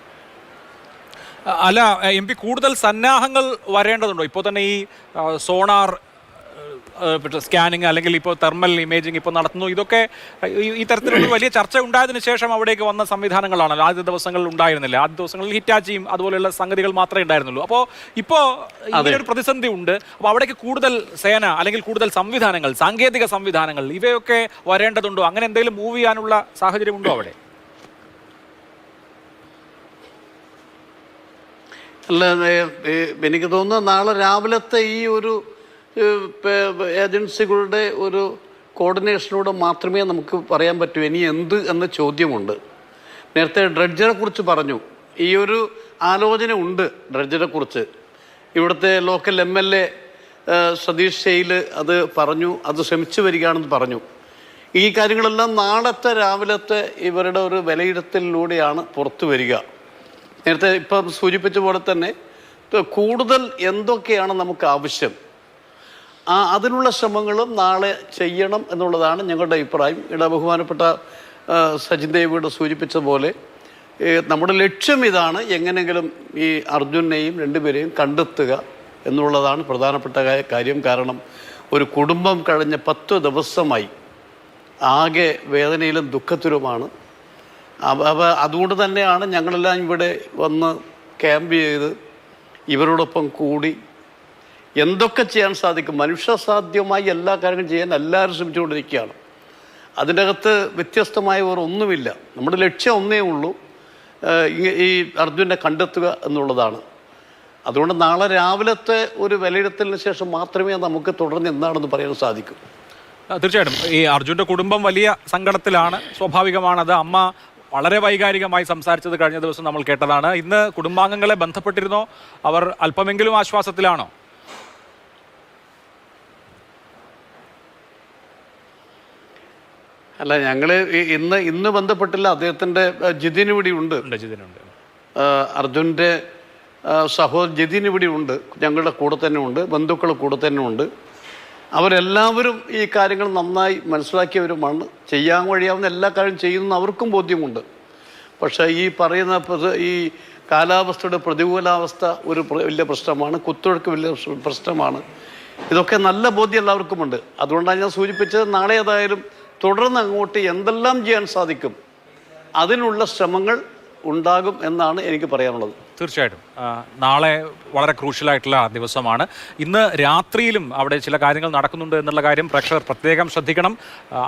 അല്ല MP, കൂടുതൽ സന്നാഹങ്ങൾ വരേണ്ടതുണ്ടോ? ഇപ്പോൾ തന്നെ ഈ സോണാർ സ്കാനിങ് അല്ലെങ്കിൽ ഇപ്പോൾ തെർമൽ ഇമേജിംഗ് ഇപ്പോൾ നടത്തുന്നു. ഇതൊക്കെ ഈ തരത്തിലുള്ള വലിയ ചർച്ച ഉണ്ടായതിനു ശേഷം അവിടേക്ക് വന്ന സംവിധാനങ്ങളാണല്ലോ. ആദ്യ ദിവസങ്ങളിൽ ഉണ്ടായിരുന്നില്ല. ആദ്യ ദിവസങ്ങളിൽ ഹിറ്റാച്ചിയും അതുപോലെയുള്ള സംഗതികൾ മാത്രമേ ഉണ്ടായിരുന്നുള്ളൂ. അപ്പോൾ ഇപ്പോൾ ഇങ്ങനൊരു പ്രതിസന്ധി ഉണ്ട്. അപ്പോൾ അവിടേക്ക് കൂടുതൽ സേന അല്ലെങ്കിൽ കൂടുതൽ സംവിധാനങ്ങൾ, സാങ്കേതിക സംവിധാനങ്ങൾ ഇവയൊക്കെ വരേണ്ടതുണ്ടോ? അങ്ങനെ എന്തെങ്കിലും മൂവ് ചെയ്യാനുള്ള സാഹചര്യമുണ്ടോ അവിടെ? അല്ല, എനിക്ക് തോന്നുന്നു നാളെ രാവിലത്തെ ഈ ഒരു ഏജൻസികളുടെ ഒരു കോർഡിനേഷനിലൂടെ മാത്രമേ നമുക്ക് പറയാൻ പറ്റൂ ഇനി എന്ത് എന്ന ചോദ്യമുണ്ട്. നേരത്തെ ഡ്രഡ്ജറെ കുറിച്ച് പറഞ്ഞു. ഈ ഒരു ആലോചന ഉണ്ട് ഡ്രഡ്ജറെ കുറിച്ച്. ഇവിടുത്തെ ലോക്കൽ MLA സതീഷ് ശൈൽ അത് പറഞ്ഞു, അത് ശ്രമിച്ചു വരികയാണെന്ന് പറഞ്ഞു. ഈ കാര്യങ്ങളെല്ലാം നാളത്തെ രാവിലത്തെ ഇവരുടെ ഒരു വിലയിരുത്തലിലൂടെയാണ് പുറത്തു വരിക. നേരത്തെ ഇപ്പം സൂചിപ്പിച്ച പോലെ തന്നെ കൂടുതൽ എന്തൊക്കെയാണ് നമുക്ക് ആവശ്യം, അതിനുള്ള ശ്രമങ്ങളും നാളെ ചെയ്യണം എന്നുള്ളതാണ് ഞങ്ങളുടെ അഭിപ്രായം. ഇവിടെ ബഹുമാനപ്പെട്ട സജിൻ ദേവിയുടെ സൂചിപ്പിച്ച പോലെ നമ്മുടെ ലക്ഷ്യം ഇതാണ്, എങ്ങനെയെങ്കിലും ഈ അർജുനെയും രണ്ടുപേരെയും കണ്ടെത്തുക എന്നുള്ളതാണ് പ്രധാനപ്പെട്ട കാര്യം. കാരണം ഒരു കുടുംബം കഴിഞ്ഞ 10 ദിവസമായി ആകെ വേദനയിലും ദുഃഖത്തിലുമാണ്. അതുകൊണ്ട് തന്നെയാണ് ഞങ്ങളെല്ലാം ഇവിടെ വന്ന് ക്യാമ്പ് ചെയ്ത് ഇവരോടൊപ്പം കൂടി എന്തൊക്കെ ചെയ്യാൻ സാധിക്കും, മനുഷ്യസാധ്യമായി എല്ലാ കാര്യങ്ങളും ചെയ്യാൻ എല്ലാവരും ശ്രമിച്ചുകൊണ്ടിരിക്കുകയാണ്. അതിൻ്റെ അകത്ത് വ്യത്യസ്തമായ ഒന്നുമില്ല. നമ്മുടെ ലക്ഷ്യം ഒന്നേ ഉള്ളൂ, ഈ അർജുനെ കണ്ടെത്തുക എന്നുള്ളതാണ്. അതുകൊണ്ട് നാളെ രാവിലത്തെ ഒരു വിലയിരുത്തലിന് ശേഷം മാത്രമേ നമുക്ക് തുടർന്ന് എന്താണെന്ന് പറയാൻ സാധിക്കൂ. തീർച്ചയായിട്ടും ഈ അർജുൻ്റെ കുടുംബം വലിയ സങ്കടത്തിലാണ്, സ്വാഭാവികമാണത്. അമ്മ വളരെ വൈകാരികമായി സംസാരിച്ചത് കഴിഞ്ഞ ദിവസം നമ്മൾ കേട്ടതാണ്. ഇന്ന് കുടുംബാംഗങ്ങളെ ബന്ധപ്പെട്ടിരുന്നോ? അവർ അല്പമെങ്കിലും ആശ്വാസത്തിലാണോ? അല്ല, ഞങ്ങൾ ഇന്ന് ബന്ധപ്പെട്ടില്ല. അദ്ദേഹത്തിൻ്റെ ജിതിൻ ഇവിടെ ഉണ്ട്, അർജുൻ്റെ സഹോദരൻ ജിതിൻ ഇവിടെ ഉണ്ട്, ഞങ്ങളുടെ കൂടെ തന്നെ ഉണ്ട്, ബന്ധുക്കൾ കൂടെ തന്നെ ഉണ്ട്. അവരെല്ലാവരും ഈ കാര്യങ്ങൾ നന്നായി മനസ്സിലാക്കിയവരുമാണ്. ചെയ്യാൻ കഴിയാവുന്ന എല്ലാ കാര്യം ചെയ്യുന്ന അവർക്കും ബോധ്യമുണ്ട്. പക്ഷേ ഈ പറയുന്ന ഈ കാലാവസ്ഥയുടെ പ്രതികൂലാവസ്ഥ ഒരു വലിയ പ്രശ്നമാണ്, കുത്തൊഴുക്ക് വലിയ പ്രശ്നമാണ്. ഇതൊക്കെ നല്ല ബോധ്യം എല്ലാവർക്കുമുണ്ട്. അതുകൊണ്ടാണ് ഞാൻ സൂചിപ്പിച്ചത്, നാളെ ഏതായാലും തുടർന്ന് അങ്ങോട്ട് എന്തെല്ലാം ചെയ്യാൻ സാധിക്കും അതിനുള്ള ശ്രമങ്ങൾ ഉണ്ടാകും എന്നാണ് എനിക്ക് പറയാനുള്ളത്. തീർച്ചയായിട്ടും നാളെ വളരെ ക്രൂഷ്യലായിട്ടുള്ള ദിവസമാണ്. ഇന്ന് രാത്രിയിലും അവിടെ ചില കാര്യങ്ങൾ നടക്കുന്നുണ്ട് എന്നുള്ള കാര്യം പ്രേക്ഷകർ പ്രത്യേകം ശ്രദ്ധിക്കണം.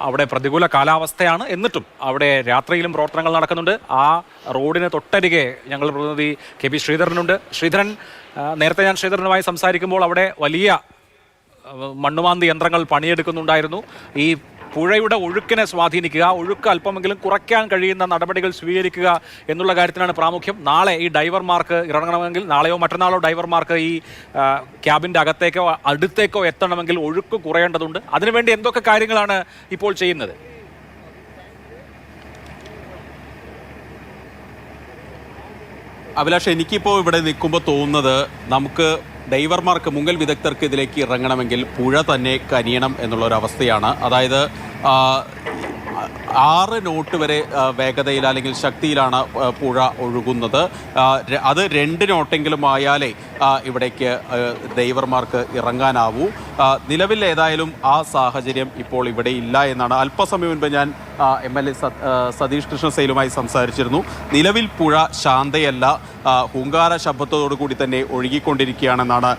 അവിടെ പ്രതികൂല കാലാവസ്ഥയാണ്, എന്നിട്ടും അവിടെ രാത്രിയിലും പ്രവർത്തനങ്ങൾ നടക്കുന്നുണ്ട്. ആ റോഡിന് തൊട്ടരികെ ഞങ്ങളുടെ പ്രതിനിധി KP ശ്രീധരനുണ്ട്. ശ്രീധരൻ, നേരത്തെ ഞാൻ ശ്രീധരനുമായി സംസാരിക്കുമ്പോൾ അവിടെ വലിയ മണ്ണുമാന്തി യന്ത്രങ്ങൾ പണിയെടുക്കുന്നുണ്ടായിരുന്നു. ഈ പുഴയുടെ ഒഴുക്കിനെ സ്വാധീനിക്കുക, ഒഴുക്ക് അല്പമെങ്കിലും കുറയ്ക്കാൻ കഴിയുന്ന നടപടികൾ സ്വീകരിക്കുക എന്നുള്ള കാര്യത്തിനാണ് പ്രാമുഖ്യം. നാളെ ഈ ഡൈവർമാർക്ക് ഇറങ്ങണമെങ്കിൽ, നാളെയോ മറ്റന്നാളോ ഡൈവർമാർക്ക് ഈ ക്യാബിൻ്റെ അകത്തേക്കോ അടുത്തേക്കോ എത്തണമെങ്കിൽ ഒഴുക്ക് കുറയേണ്ടതുണ്ട്. അതിനുവേണ്ടി എന്തൊക്കെ കാര്യങ്ങളാണ് ഇപ്പോൾ ചെയ്യുന്നത്? അഭിലാഷ്, എനിക്കിപ്പോൾ ഇവിടെ നിൽക്കുമ്പോൾ തോന്നുന്നത്, നമുക്ക് ഡൈവർമാർക്ക്, മുങ്ങൽ വിദഗ്ധർക്ക് ഇതിലേക്ക് ഇറങ്ങണമെങ്കിൽ പുഴ തന്നെ കനിയണം എന്നുള്ളൊരവസ്ഥയാണ്. അതായത് 6 നോട്ട് വരെ വേഗതയിൽ അല്ലെങ്കിൽ ശക്തിയിലാണ് പുഴ ഒഴുകുന്നത്. അത് 2 നോട്ടെങ്കിലും ആയാലേ ഇവിടേക്ക് ഡൈവർമാർക്ക് ഇറങ്ങാനാവൂ. നിലവിൽ ഏതായാലും ആ സാഹചര്യം ഇപ്പോൾ ഇവിടെ ഇല്ല എന്നാണ്. അല്പസമയം മുൻപ് ഞാൻ MLA സതീഷ് കൃഷ്ണ സൈലുമായി സംസാരിച്ചിരുന്നു. നിലവിൽ പുഴ ശാന്തയല്ല, ഹുങ്കാര ശബ്ദത്തോടു കൂടി തന്നെ ഒഴുകിക്കൊണ്ടിരിക്കുകയാണെന്നാണ്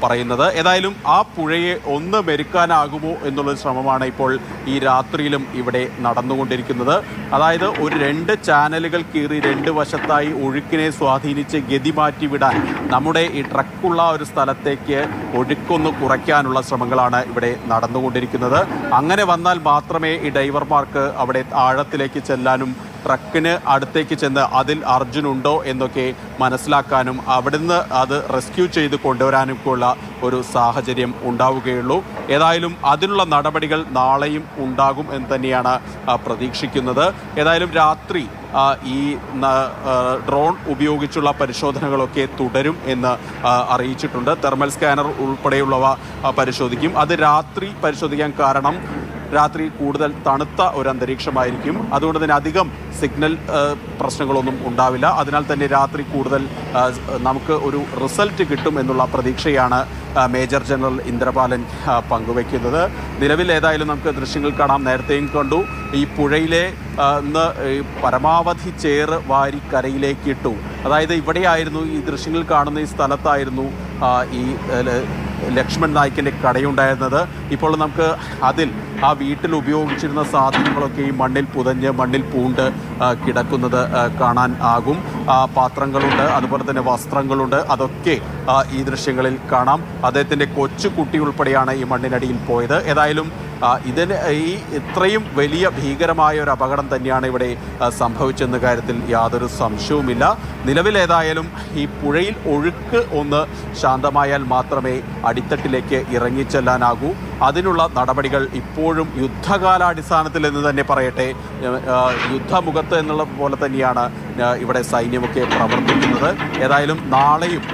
പറയുന്നത്. ഏതായാലും ആ പുഴയെ ഒന്ന് മെരുക്കാനാകുമോ എന്നുള്ളൊരു ശ്രമമാണ് ഇപ്പോൾ ഈ രാത്രിയിലും ഇവിടെ നടന്നുകൊണ്ടിരിക്കുന്നത്. അതായത് ഒരു 2 ചാനലുകൾ കീറി 2 വശത്തായി ഒഴുക്കിനെ സ്വാധീനിച്ച് ഗതി മാറ്റിവിടാൻ, നമ്മുടെ ഈ ട്രക്കുള്ള ഒരു സ്ഥലത്തേക്ക് ഒഴുക്കൊന്ന് കുറയ്ക്കാനുള്ള ശ്രമങ്ങളാണ് ഇവിടെ നടന്നുകൊണ്ടിരിക്കുന്നത്. അങ്ങനെ വന്നാൽ മാത്രമേ ഈ ഡൈവർമാർക്ക് അവിടെ ആഴത്തിലേക്ക് ചെല്ലാനും ട്രക്കിന് അടുത്തേക്ക് ചെന്ന് അതിൽ അർജുനുണ്ടോ എന്നൊക്കെ മനസ്സിലാക്കാനും അവിടുന്ന് അത് റെസ്ക്യൂ ചെയ്ത് കൊണ്ടുവരാനും ഉള്ള ഒരു സാഹചര്യം ഉണ്ടാവുകയുള്ളൂ. ഏതായാലും അതിനുള്ള നടപടികൾ നാളെയും ഉണ്ടാകും എന്ന് തന്നെയാണ് പ്രതീക്ഷിക്കുന്നത്. ഏതായാലും രാത്രി ഈ ഡ്രോൺ ഉപയോഗിച്ചുള്ള പരിശോധനകളൊക്കെ തുടരും എന്ന് അറിയിച്ചിട്ടുണ്ട്. തെർമൽ സ്കാനർ ഉൾപ്പെടെയുള്ളവ പരിശോധിക്കും. അത് രാത്രി പരിശോധിക്കാൻ കാരണം രാത്രി കൂടുതൽ തണുത്ത ഒരു അന്തരീക്ഷമായിരിക്കും. അതുകൊണ്ട് തന്നെ അധികം സിഗ്നൽ പ്രശ്നങ്ങളൊന്നും ഉണ്ടാവില്ല. അതിനാൽ തന്നെ രാത്രി കൂടുതൽ നമുക്ക് ഒരു റിസൾട്ട് കിട്ടും എന്നുള്ള പ്രതീക്ഷയാണ് മേജർ ജനറൽ ഇന്ദ്രപാലൻ പങ്കുവയ്ക്കുന്നത്. നിലവിൽ ഏതായാലും നമുക്ക് ദൃശ്യങ്ങൾ കാണാം. നേരത്തെയും കണ്ടു, ഈ പുഴയിലെ പരമാവധി ചേറ് വാരി കരയിലേക്ക് ഇട്ടു. അതായത് ഇവിടെയായിരുന്നു, ഈ ദൃശ്യങ്ങൾ കാണുന്ന ഈ സ്ഥലത്തായിരുന്നു ഈ ലക്ഷ്മൺ നായിക്കിൻ്റെ കടയുണ്ടായിരുന്നത്. ഇപ്പോൾ നമുക്ക് അതിൽ ആ വീട്ടിൽ ഉപയോഗിച്ചിരുന്ന സാധനങ്ങളൊക്കെ ഈ മണ്ണിൽ പുതഞ്ഞ് മണ്ണിൽ പൂണ്ട് കിടക്കുന്നത് കാണാൻ ആകും. പാത്രങ്ങളുണ്ട്, അതുപോലെ തന്നെ വസ്ത്രങ്ങളുണ്ട്, അതൊക്കെ ഈ ദൃശ്യങ്ങളിൽ കാണാം. അദ്ദേഹത്തിൻ്റെ കൊച്ചു കുട്ടി ഉൾപ്പെടെയാണ് ഈ മണ്ണിനടിയിൽ പോയത്. ഏതായാലും ഇതിന് ഈ ഇത്രയും വലിയ ഭീകരമായ ഒരു അപകടം തന്നെയാണ് ഇവിടെ സംഭവിച്ചെന്ന കാര്യത്തിൽ യാതൊരു സംശയവുമില്ല. നിലവിലേതായാലും ഈ പുഴയിൽ ഒഴുക്ക് ഒന്ന് ശാന്തമായാൽ മാത്രമേ അടിത്തട്ടിലേക്ക് ഇറങ്ങിച്ചെല്ലാനാകൂ. അതിനുള്ള നടപടികൾ ഇപ്പോഴും യുദ്ധകാലാടിസ്ഥാനത്തിൽ എന്ന് തന്നെ പറയട്ടെ, യുദ്ധമുഖത്ത് എന്നുള്ള പോലെ തന്നെയാണ് ഇവിടെ സൈന്യമൊക്കെ പ്രവർത്തിക്കുന്നത്. ഏതായാലും നാളെയും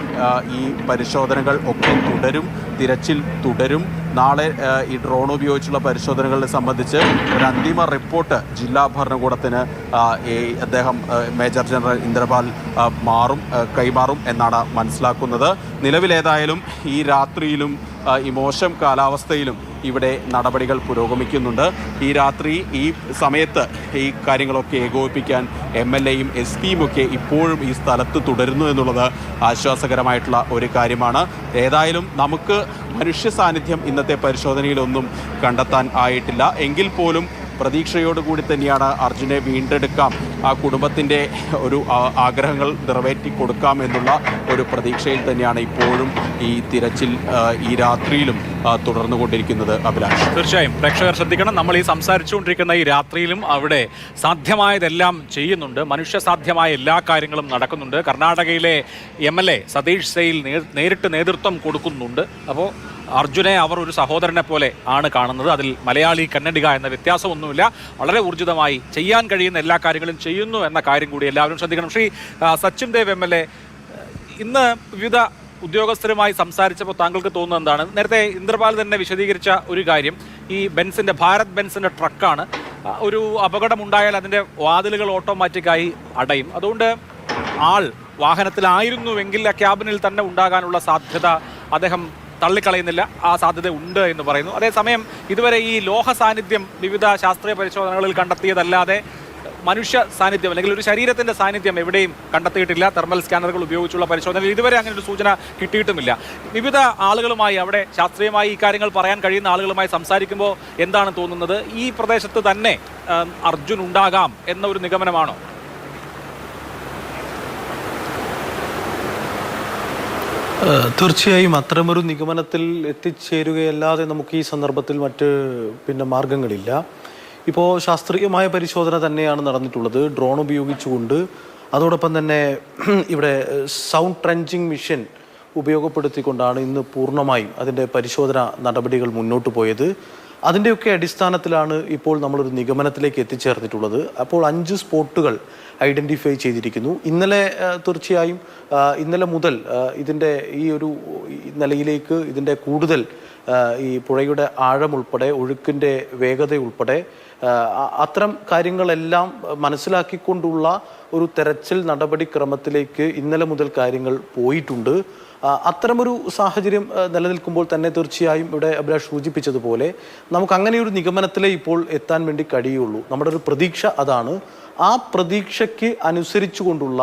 ഈ പരിശോധനകൾ ഒക്കെ തുടരും, തിരച്ചിൽ തുടരും. നാളെ ഈ ഡ്രോൺ ഉപയോഗിച്ചുള്ള പരിശോധനകളെ സംബന്ധിച്ച് ഒരു അന്തിമ റിപ്പോർട്ട് ജില്ലാ ഭരണകൂടത്തിന് അദ്ദേഹം മേജർ ജനറൽ ഇന്ദ്രപാൽ കൈമാറും എന്നാണ് മനസ്സിലാക്കുന്നത്. നിലവിലേതായാലും ഈ രാത്രിയിലും ഈ മോശം കാലാവസ്ഥയിലും ഇവിടെ നടപടികൾ പുരോഗമിക്കുന്നുണ്ട്. ഈ രാത്രി ഈ സമയത്ത് ഈ കാര്യങ്ങളൊക്കെ ഏകോപിപ്പിക്കാൻ MLAയും SP-യും ഒക്കെ ഇപ്പോഴും ഈ സ്ഥലത്ത് തുടരുന്നു എന്നുള്ളത് ആശ്വാസകരമായിട്ടുള്ള ഒരു കാര്യമാണ്. ഏതായാലും നമുക്ക് മനുഷ്യ സാന്നിധ്യം ഇന്നത്തെ പരിശോധനയിലൊന്നും കണ്ടെത്താൻ ആയിട്ടില്ല. എങ്കിൽ പോലും പ്രതീക്ഷയോടുകൂടി തന്നെയാണ് അർജുനെ വീണ്ടെടുക്കാം, ആ കുടുംബത്തിൻ്റെ ഒരു ആഗ്രഹങ്ങൾ നിറവേറ്റി കൊടുക്കാം എന്നുള്ള ഒരു പ്രതീക്ഷയിൽ തന്നെയാണ് ഇപ്പോഴും ഈ തിരച്ചിൽ ഈ രാത്രിയിലും തുടർന്നുകൊണ്ടിരിക്കുന്നത്. അഭിലാഷ്, തീർച്ചയായും പ്രേക്ഷകർ ശ്രദ്ധിക്കണം. നമ്മൾ ഈ സംസാരിച്ചുകൊണ്ടിരിക്കുന്ന ഈ രാത്രിയിലും അവിടെ സാധ്യമായതെല്ലാം ചെയ്യുന്നുണ്ട്, മനുഷ്യ സാധ്യമായ എല്ലാ കാര്യങ്ങളും നടക്കുന്നുണ്ട്. കർണാടകയിലെ MLA സതീഷ് സെയിൽ നേരിട്ട് നേതൃത്വം കൊടുക്കുന്നുണ്ട്. അപ്പോൾ അർജുനെ അവർ ഒരു സഹോദരനെ പോലെ ആണ് കാണുന്നത്. അതിൽ മലയാളി കന്നഡിക എന്ന വ്യത്യാസമൊന്നുമില്ല. വളരെ ഊർജിതമായി ചെയ്യാൻ കഴിയുന്ന എല്ലാ കാര്യങ്ങളും ചെയ്യുന്നു എന്ന കാര്യം കൂടി എല്ലാവരും ശ്രദ്ധിക്കണം. ശ്രീ സച്ചിൻ ദേവ് MLA, ഇന്ന് വിവിധ ഉദ്യോഗസ്ഥരുമായി സംസാരിച്ചപ്പോൾ താങ്കൾക്ക് തോന്നുന്നത് എന്താണ്? നേരത്തെ ഇന്ദ്രപാൽ തന്നെ വിശദീകരിച്ച ഒരു കാര്യം, ഈ ഭാരത് ബെൻസിൻ്റെ ട്രക്കാണ്. ഒരു അപകടമുണ്ടായാൽ അതിൻ്റെ വാതിലുകൾ ഓട്ടോമാറ്റിക്കായി അടയും. അതുകൊണ്ട് വാഹനത്തിലായിരുന്നുവെങ്കിൽ ആ ക്യാബിനിൽ തന്നെ ഉണ്ടാകാനുള്ള സാധ്യത അദ്ദേഹം തള്ളിക്കളയുന്നില്ല. ആ സാധ്യത ഉണ്ട് എന്ന് പറയുന്നു. അതേസമയം ഇതുവരെ ഈ ലോഹ സാന്നിധ്യം വിവിധ ശാസ്ത്രീയ പരിശോധനകളിൽ കണ്ടെത്തിയതല്ലാതെ മനുഷ്യ സാന്നിധ്യം അല്ലെങ്കിൽ ഒരു ശരീരത്തിൻ്റെ സാന്നിധ്യം എവിടെയും കണ്ടെത്തിയിട്ടില്ല. തെർമൽ സ്കാനറുകൾ ഉപയോഗിച്ചുള്ള പരിശോധനയിൽ ഇതുവരെ അങ്ങനെ ഒരു സൂചന കിട്ടിയിട്ടുമില്ല. വിവിധ ആളുകളുമായി, അവിടെ ശാസ്ത്രീയമായി ഈ കാര്യങ്ങൾ പറയാൻ കഴിയുന്ന ആളുകളുമായി സംസാരിക്കുമ്പോൾ എന്താണ് തോന്നുന്നത്? ഈ പ്രദേശത്ത് തന്നെ അർജുൻ ഉണ്ടാകാം എന്ന ഒരു നിഗമനമാണോ? തീർച്ചയായും അത്തരമൊരു നിഗമനത്തിൽ എത്തിച്ചേരുകയല്ലാതെ നമുക്ക് ഈ സന്ദർഭത്തിൽ മറ്റ് മാർഗങ്ങളില്ല. ഇപ്പോൾ ശാസ്ത്രീയമായ പരിശോധന തന്നെയാണ് നടന്നിട്ടുള്ളത്, ഡ്രോൺ ഉപയോഗിച്ചുകൊണ്ട്. അതോടൊപ്പം തന്നെ ഇവിടെ സൗണ്ട് ട്രെഞ്ചിങ് മിഷൻ ഉപയോഗപ്പെടുത്തിക്കൊണ്ടാണ് ഇന്ന് പൂർണ്ണമായും അതിൻ്റെ പരിശോധന നടപടികൾ മുന്നോട്ട് പോയത്. അതിൻ്റെയൊക്കെ അടിസ്ഥാനത്തിലാണ് ഇപ്പോൾ നമ്മളൊരു നിഗമനത്തിലേക്ക് എത്തിച്ചേർന്നിട്ടുള്ളത്. അപ്പോൾ 5 സ്പോട്ടുകൾ ഐഡൻറ്റിഫൈ ചെയ്തിരിക്കുന്നു. തീർച്ചയായും ഇന്നലെ മുതൽ ഇതിൻ്റെ ഈ ഒരു നിലയിലേക്ക് ഇതിൻ്റെ കൂടുതൽ ഈ പുഴയുടെ ആഴം ഉൾപ്പെടെ ഒഴുക്കിൻ്റെ വേഗത ഉൾപ്പെടെ അത്തരം കാര്യങ്ങളെല്ലാം മനസ്സിലാക്കിക്കൊണ്ടുള്ള ഒരു തെരച്ചിൽ നടപടിക്രമത്തിലേക്ക് ഇന്നലെ മുതൽ കാര്യങ്ങൾ പോയിട്ടുണ്ട്. അത്തരമൊരു സാഹചര്യം നിലനിൽക്കുമ്പോൾ തന്നെ തീർച്ചയായും ഇവിടെ അഭിലാഷ് സൂചിപ്പിച്ചതുപോലെ നമുക്ക് അങ്ങനെയൊരു നിഗമനത്തിലേ ഇപ്പോൾ എത്താൻ വേണ്ടി കഴിയുള്ളൂ. നമ്മുടെ ഒരു പ്രതീക്ഷ അതാണ്. ആ പ്രതീക്ഷയ്ക്ക് അനുസരിച്ചുകൊണ്ടുള്ള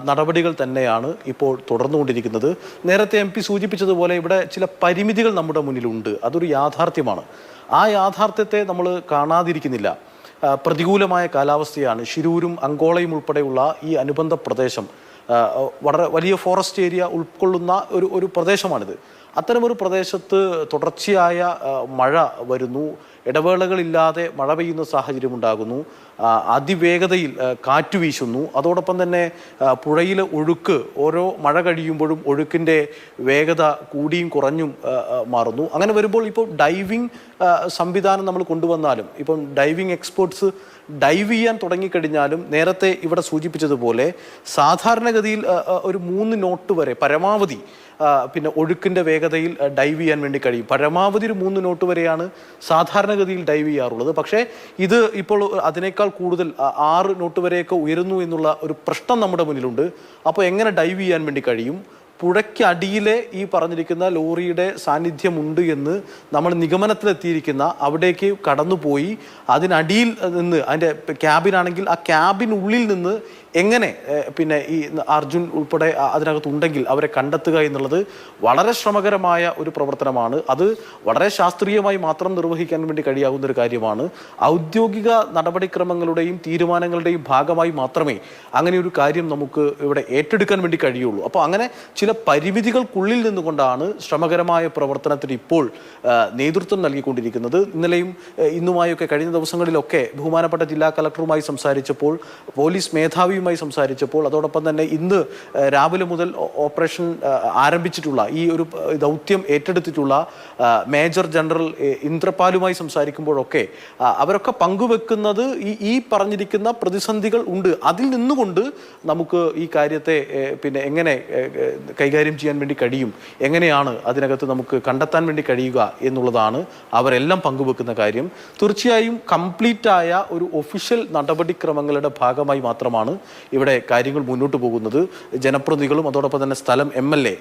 നടപടികൾ തന്നെയാണ് ഇപ്പോൾ തുടർന്നുകൊണ്ടിരിക്കുന്നത്. നേരത്തെ MP സൂചിപ്പിച്ചതുപോലെ ഇവിടെ ചില പരിമിതികൾ നമ്മുടെ മുന്നിലുണ്ട്, അതൊരു യാഥാർത്ഥ്യമാണ്. ആ യാഥാർത്ഥ്യത്തെ നമ്മൾ കാണാതിരിക്കുന്നില്ല. പ്രതികൂലമായ കാലാവസ്ഥയാണ്. ശിരൂരും അങ്കോളയും ഉൾപ്പെടെയുള്ള ഈ അനുബന്ധ പ്രദേശം വളരെ വലിയ ഫോറസ്റ്റ് ഏരിയ ഉൾക്കൊള്ളുന്ന ഒരു പ്രദേശമാണിത്. അത്തരമൊരു പ്രദേശത്ത് തുടർച്ചയായ മഴ വരുന്നു, ഇടവേളകളില്ലാതെ മഴ പെയ്യുന്ന സാഹചര്യം ഉണ്ടാകുന്നു, അതിവേഗതയിൽ കാറ്റ് വീശുന്നു. അതോടൊപ്പം തന്നെ പുഴയിലെ ഒഴുക്ക് ഓരോ മഴ കഴിയുമ്പോഴും ഒഴുക്കിൻ്റെ വേഗത കൂടിയും കുറഞ്ഞും മാറുന്നു. അങ്ങനെ വരുമ്പോൾ ഇപ്പോൾ ഡൈവിംഗ് സംവിധാനം നമ്മൾ കൊണ്ടുവന്നാലും, ഇപ്പം ഡൈവിംഗ് എക്സ്പേർട്സ് ഡൈവ് ചെയ്യാൻ തുടങ്ങിക്കഴിഞ്ഞാലും നേരത്തെ ഇവിടെ സൂചിപ്പിച്ചതുപോലെ സാധാരണഗതിയിൽ ഒരു 3 നോട്ട് വരെ പരമാവധി ഒഴുക്കിൻ്റെ വേഗതയിൽ ഡൈവ് ചെയ്യാൻ വേണ്ടി കഴിയും. പരമാവധി ഒരു 3 നോട്ട് വരെയാണ് സാധാരണഗതിയിൽ ഡൈവ് ചെയ്യാറുള്ളത്. പക്ഷേ ഇത് ഇപ്പോൾ അതിനേക്കാൾ കൂടുതൽ 6 നോട്ട് വരെയൊക്കെ ഉയരുന്നു എന്നുള്ള ഒരു പ്രശ്നം നമ്മുടെ മുന്നിലുണ്ട്. അപ്പോൾ എങ്ങനെ ഡൈവ് ചെയ്യാൻ വേണ്ടി കഴിയും? പുഴയ്ക്കടിയിലെ ഈ പറഞ്ഞിരിക്കുന്ന ലോറിയുടെ സാന്നിധ്യമുണ്ട് എന്ന് നമ്മൾ നിഗമനത്തിലെത്തിയിരിക്കുന്ന അവിടേക്ക് കടന്നുപോയി അതിനടിയിൽ നിന്ന്, അതിൻ്റെ ക്യാബിനാണെങ്കിൽ ആ ക്യാബിനുള്ളിൽ നിന്ന് എങ്ങനെ ഈ അർജുൻ ഉൾപ്പെടെ അതിനകത്തുണ്ടെങ്കിൽ അവരെ കണ്ടെത്തുക എന്നുള്ളത് വളരെ ശ്രമകരമായ ഒരു പ്രവർത്തനമാണ്. അത് വളരെ ശാസ്ത്രീയമായി മാത്രം നിർവഹിക്കാൻ വേണ്ടി കഴിയാവുന്ന ഒരു കാര്യമാണ്. ഔദ്യോഗിക നടപടിക്രമങ്ങളുടെയും തീരുമാനങ്ങളുടെയും ഭാഗമായി മാത്രമേ അങ്ങനെ ഒരു കാര്യം നമുക്ക് ഇവിടെ ഏറ്റെടുക്കാൻ വേണ്ടി കഴിയുള്ളൂ. അപ്പോൾ അങ്ങനെ ചില ചില പരിമിതികൾക്കുള്ളിൽ നിന്നുകൊണ്ടാണ് ശ്രമകരമായ പ്രവർത്തനത്തിന് ഇപ്പോൾ നേതൃത്വം നൽകിക്കൊണ്ടിരിക്കുന്നത്. ഇന്നലെയും ഇന്നുമായൊക്കെ കഴിഞ്ഞ ദിവസങ്ങളിലൊക്കെ ബഹുമാനപ്പെട്ട ജില്ലാ കളക്ടറുമായി സംസാരിച്ചപ്പോൾ, പോലീസ് മേധാവിയുമായി സംസാരിച്ചപ്പോൾ, അതോടൊപ്പം തന്നെ ഇന്ന് രാവിലെ മുതൽ ഓപ്പറേഷൻ ആരംഭിച്ചിട്ടുള്ള ഈ ഒരു ദൗത്യം ഏറ്റെടുത്തിട്ടുള്ള മേജർ ജനറൽ ഇന്ദ്രപാലുമായി സംസാരിക്കുമ്പോഴൊക്കെ അവരൊക്കെ പങ്കുവെക്കുന്നത് ഈ പറഞ്ഞിരിക്കുന്ന പ്രതിസന്ധികൾ ഉണ്ട്. അതിൽ നിന്നുകൊണ്ട് നമുക്ക് ഈ കാര്യത്തെ പിന്നെ എങ്ങനെ കൈകാര്യം ചെയ്യാൻ വേണ്ടി കഴിയും, എങ്ങനെയാണ് അതിനകത്ത് നമുക്ക് കണ്ടെത്താൻ വേണ്ടി കഴിയുക എന്നുള്ളതാണ് അവരെല്ലാം പങ്കുവെക്കുന്ന കാര്യം. തീർച്ചയായും കംപ്ലീറ്റ് ആയ ഒരു ഒഫീഷ്യൽ നടപടിക്രമങ്ങളുടെ ഭാഗമായി മാത്രമാണ് ഇവിടെ കാര്യങ്ങൾ മുന്നോട്ട് പോകുന്നത്. ജനപ്രതിനിധികളും അതോടൊപ്പം തന്നെ സ്ഥലം MLA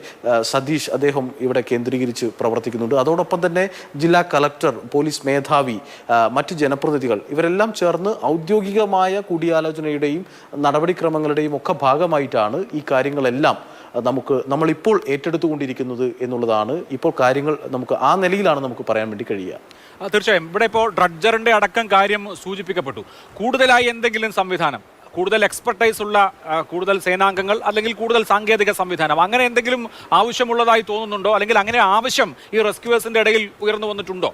സതീഷ് അദ്ദേഹം ഇവിടെ കേന്ദ്രീകരിച്ച് പ്രവർത്തിക്കുന്നുണ്ട്. അതോടൊപ്പം തന്നെ ജില്ലാ കളക്ടർ, പോലീസ് മേധാവി, മറ്റ് ജനപ്രതിനിധികൾ ഇവരെല്ലാം ചേർന്ന് ഔദ്യോഗികമായ കൂടിയാലോചനയുടെയും നടപടിക്രമങ്ങളുടെയും ഒക്കെ ഭാഗമായിട്ടാണ് ഈ കാര്യങ്ങളെല്ലാം നമ്മളിപ്പോൾ ഏറ്റെടുത്തുകൊണ്ടിരിക്കുന്നത് എന്നുള്ളതാണ്. ഇപ്പോൾ കാര്യങ്ങൾ നമുക്ക് ആ നിലയിലാണ് നമുക്ക് പറയാൻ വേണ്ടി കഴിയുക. തീർച്ചയായും ഇവിടെ ഇപ്പോൾ ഡ്രഡ്ജറിന്റെ അടക്കം കാര്യം സൂചിപ്പിക്കപ്പെട്ടു. കൂടുതലായി എന്തെങ്കിലും സംവിധാനം, കൂടുതൽ എക്സ്പെർട്ടൈസ് ഉള്ള കൂടുതൽ സേനാംഗങ്ങൾ അല്ലെങ്കിൽ കൂടുതൽ സാങ്കേതിക സംവിധാനം അങ്ങനെ എന്തെങ്കിലും ആവശ്യമുള്ളതായി തോന്നുന്നുണ്ടോ? അല്ലെങ്കിൽ അങ്ങനെ ആവശ്യം ഈ റെസ്ക്യൂവേഴ്സിന്റെ ഇടയിൽ ഉയർന്നു വന്നിട്ടുണ്ടോ?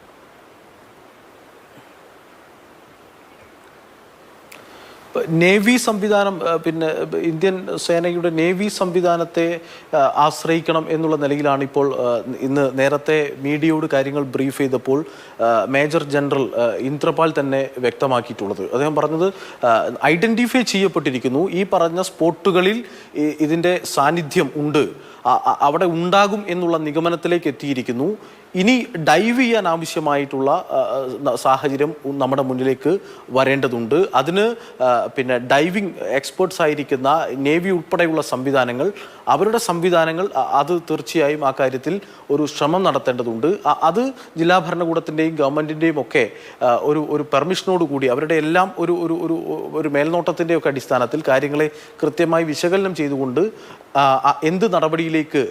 നേവി സംവിധാനം, പിന്നെ ഇന്ത്യൻ സേനയുടെ നേവി സംവിധാനത്തെ ആശ്രയിക്കണം എന്നുള്ള നിലയിലാണ് ഇപ്പോൾ ഇന്ന് നേരത്തെ മീഡിയയോട് കാര്യങ്ങൾ ബ്രീഫ് ചെയ്തപ്പോൾ മേജർ ജനറൽ ഇന്ദ്രപാൽ തന്നെ വ്യക്തമാക്കിയിട്ടുള്ളത്. അദ്ദേഹം പറഞ്ഞത് ഐഡൻറ്റിഫൈ ചെയ്യപ്പെട്ടിരിക്കുന്നു, ഈ പറഞ്ഞ സ്പോട്ടുകളിൽ ഇതിൻ്റെ സാന്നിധ്യം ഉണ്ട്, അവിടെ ഉണ്ടാകും എന്നുള്ള നിഗമനത്തിലേക്ക് എത്തിയിരിക്കുന്നു. ഇനി ഡൈവ് ചെയ്യാൻ ആവശ്യമായിട്ടുള്ള സാഹചര്യം നമ്മുടെ മുന്നിലേക്ക് വരേണ്ടതുണ്ട്. അതിന് പിന്നെ ഡൈവിംഗ് എക്സ്പേർട്സ് ആയിരിക്കുന്ന നേവി ഉൾപ്പെടെയുള്ള സംവിധാനങ്ങൾ, അവരുടെ സംവിധാനങ്ങൾ അത് തീർച്ചയായും ആ കാര്യത്തിൽ ഒരു ശ്രമം നടത്തേണ്ടതുണ്ട്. അത് ജില്ലാ ഭരണകൂടത്തിൻ്റെയും ഗവൺമെൻറ്റിൻ്റെയും ഒക്കെ ഒരു പെർമിഷനോട് കൂടി അവരുടെ എല്ലാം ഒരു മേൽനോട്ടത്തിൻ്റെ ഒക്കെ അടിസ്ഥാനത്തിൽ കാര്യങ്ങളെ കൃത്യമായി വിശകലനം ചെയ്തുകൊണ്ട് എന്ത് നടപടിയിലേക്ക്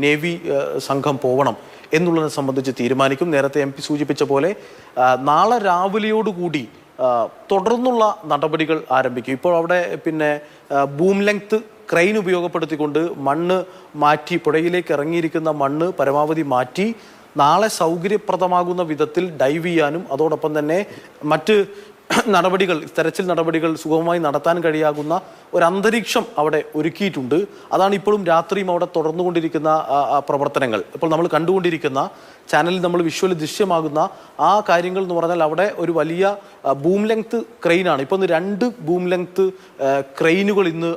നേവി സംഘം പോകണം എന്നുള്ളതിനെ സംബന്ധിച്ച് തീരുമാനിക്കും. നേരത്തെ MP സൂചിപ്പിച്ച പോലെ നാളെ രാവിലെയോടുകൂടി തുടർന്നുള്ള നടപടികൾ ആരംഭിക്കും. ഇപ്പോൾ അവിടെ പിന്നെ ബൂം ലെങ്ത് ക്രെയിൻ ഉപയോഗപ്പെടുത്തിക്കൊണ്ട് മണ്ണ് മാറ്റി, പുഴയിലേക്ക് ഇറങ്ങിയിരിക്കുന്ന മണ്ണ് പരമാവധി മാറ്റി നാളെ സൗകര്യപ്രദമാകുന്ന വിധത്തിൽ ഡൈവ് ചെയ്യാനും അതോടൊപ്പം തന്നെ മറ്റ് നടപടികൾ, തെരച്ചിൽ നടപടികൾ സുഗമമായി നടത്താൻ കഴിയാകുന്ന ഒരു അന്തരീക്ഷം അവിടെ ഒരുക്കിയിട്ടുണ്ട്. അതാണ് ഇപ്പോഴും രാത്രിയും അവിടെ തുടർന്നുകൊണ്ടിരിക്കുന്ന പ്രവർത്തനങ്ങൾ. ഇപ്പോൾ നമ്മൾ കണ്ടുകൊണ്ടിരിക്കുന്ന ചാനലിൽ നമ്മൾ വിഷ്വൽ ദൃശ്യമാകുന്ന ആ കാര്യങ്ങൾ എന്ന് പറഞ്ഞാൽ അവിടെ ഒരു വലിയ ബൂം ലെങ്ത് ക്രെയിനാണ്. ഇപ്പോൾ 2 ബൂം ലെങ്ത് ക്രെയിനുകൾ ഇന്ന്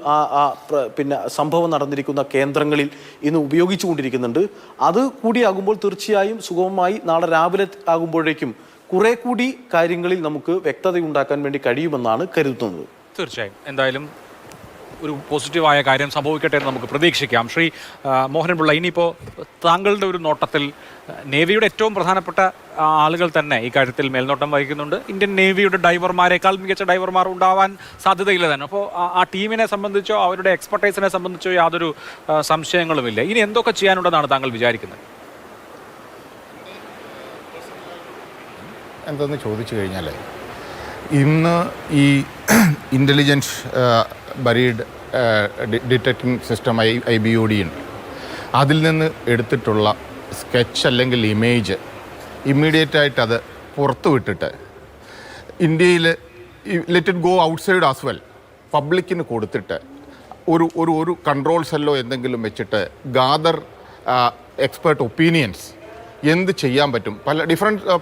പിന്നെ സംഭവം നടന്നിരിക്കുന്ന കേന്ദ്രങ്ങളിൽ ഇന്ന് ഉപയോഗിച്ചു കൊണ്ടിരിക്കുന്നുണ്ട്. അത് കൂടിയാകുമ്പോൾ തീർച്ചയായും സുഗമമായി നാളെ രാവിലെ ആകുമ്പോഴേക്കും കുറെ കൂടി കാര്യങ്ങളിൽ നമുക്ക് വ്യക്തത ഉണ്ടാക്കാൻ വേണ്ടി കഴിയുമെന്നാണ് കരുതുന്നത്. തീർച്ചയായും എന്തായാലും ഒരു പോസിറ്റീവായ കാര്യം സംഭവിക്കട്ടെ എന്ന് നമുക്ക് പ്രതീക്ഷിക്കാം. ശ്രീ മോഹൻപിള്ള, ഇനിയിപ്പോൾ താങ്കളുടെ ഒരു നോട്ടത്തിൽ നേവിയുടെ ഏറ്റവും പ്രധാനപ്പെട്ട ആളുകൾ തന്നെ ഈ കാര്യത്തിൽ മേൽനോട്ടം വഹിക്കുന്നുണ്ട്. ഇന്ത്യൻ നേവിയുടെ ഡൈവർമാരെക്കാൾ മികച്ച ഡൈവർമാർ ഉണ്ടാവാൻ സാധ്യതയില്ല തന്നെ. അപ്പോൾ ആ ടീമിനെ സംബന്ധിച്ചോ അവരുടെ എക്സ്പെർട്ടൈസിനെ സംബന്ധിച്ചോ യാതൊരു സംശയങ്ങളുമില്ല. ഇനി എന്തൊക്കെ ചെയ്യാനുണ്ടെന്നാണ് താങ്കൾ വിചാരിക്കുന്നത്? എന്തെന്ന് ചോദിച്ചു കഴിഞ്ഞാൽ, ഇന്ന് ഈ ഇൻ്റലിജൻസ് ബരീഡ് ഡിറ്റക്റ്റിംഗ് സിസ്റ്റം IBOD ഉണ്ട്. അതിൽ നിന്ന് എടുത്തിട്ടുള്ള സ്കെച്ച് അല്ലെങ്കിൽ ഇമേജ് ഇമ്മീഡിയറ്റായിട്ട് അത് പുറത്തു വിട്ടിട്ട് ഇന്ത്യയിൽ let it go outside as well പബ്ലിക്കിന് കൊടുത്തിട്ട് ഒരു കൺട്രോൾ സെല്ലോ എന്തെങ്കിലും വെച്ചിട്ട് ഗാദർ എക്സ്പേർട്ട് ഒപ്പീനിയൻസ് എന്ത് ചെയ്യാൻ പറ്റും.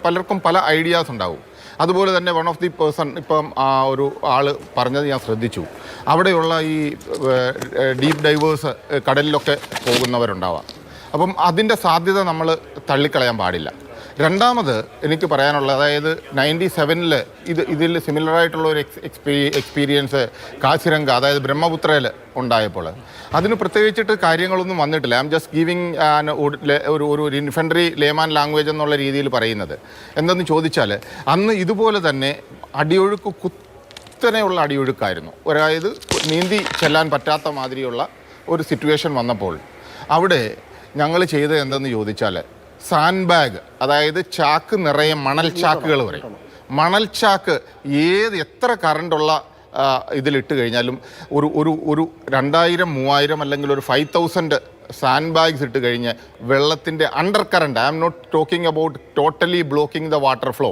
പലർക്കും പല ഐഡിയാസ് ഉണ്ടാവും. അതുപോലെ തന്നെ വൺ ഓഫ് ദി പേഴ്സൺ, ഇപ്പം ഒരു ആൾ പറഞ്ഞത് ഞാൻ ശ്രദ്ധിച്ചു, അവിടെയുള്ള ഈ ഡീപ്പ് ഡൈവേഴ്സ് കടലിലൊക്കെ പോകുന്നവരുണ്ടാവാം. അപ്പം അതിൻ്റെ സാധ്യത നമ്മൾ തള്ളിക്കളയാൻ പാടില്ല. രണ്ടാമത് എനിക്ക് പറയാനുള്ളത്, അതായത് 97-ൽ ഇതിൽ സിമിലറായിട്ടുള്ള ഒരു എക്സ്പീരിയൻസ് കാസിരംഗ, അതായത് ബ്രഹ്മപുത്രയിൽ ഉണ്ടായപ്പോൾ അതിന് പ്രത്യേകിച്ചിട്ട് കാര്യങ്ങളൊന്നും വന്നിട്ടില്ല. ഐ എം ജസ്റ്റ് ഗീവിങ് ഒരു ഇൻഫൻട്രി ലേമാൻ ലാംഗ്വേജ് എന്നുള്ള രീതിയിൽ പറയുന്നത് എന്തെന്ന് ചോദിച്ചാൽ, അന്ന് ഇതുപോലെ തന്നെ അടിയൊഴുക്ക് കുത്തനെയുള്ള അടിയൊഴുക്കായിരുന്നു. അതായത് നീന്തി ചെല്ലാൻ പറ്റാത്ത മാതിരിയുള്ള ഒരു സിറ്റുവേഷൻ വന്നപ്പോൾ അവിടെ ഞങ്ങൾ ചെയ്തത് എന്തെന്ന് ചോദിച്ചാൽ, സാൻഡ് ബാഗ്, അതായത് ചാക്ക് നിറയെ മണൽ ചാക്കുകൾ പറയും. മണൽ ചാക്ക് എത്ര കറണ്ടുള്ള ഇതിലിട്ട് കഴിഞ്ഞാലും ഒരു 2000, 3000 അല്ലെങ്കിൽ ഒരു 5000 സാൻഡ് ബാഗ്സ് ഇട്ട് കഴിഞ്ഞ് വെള്ളത്തിൻ്റെ under current, I am not talking about totally blocking the water flow,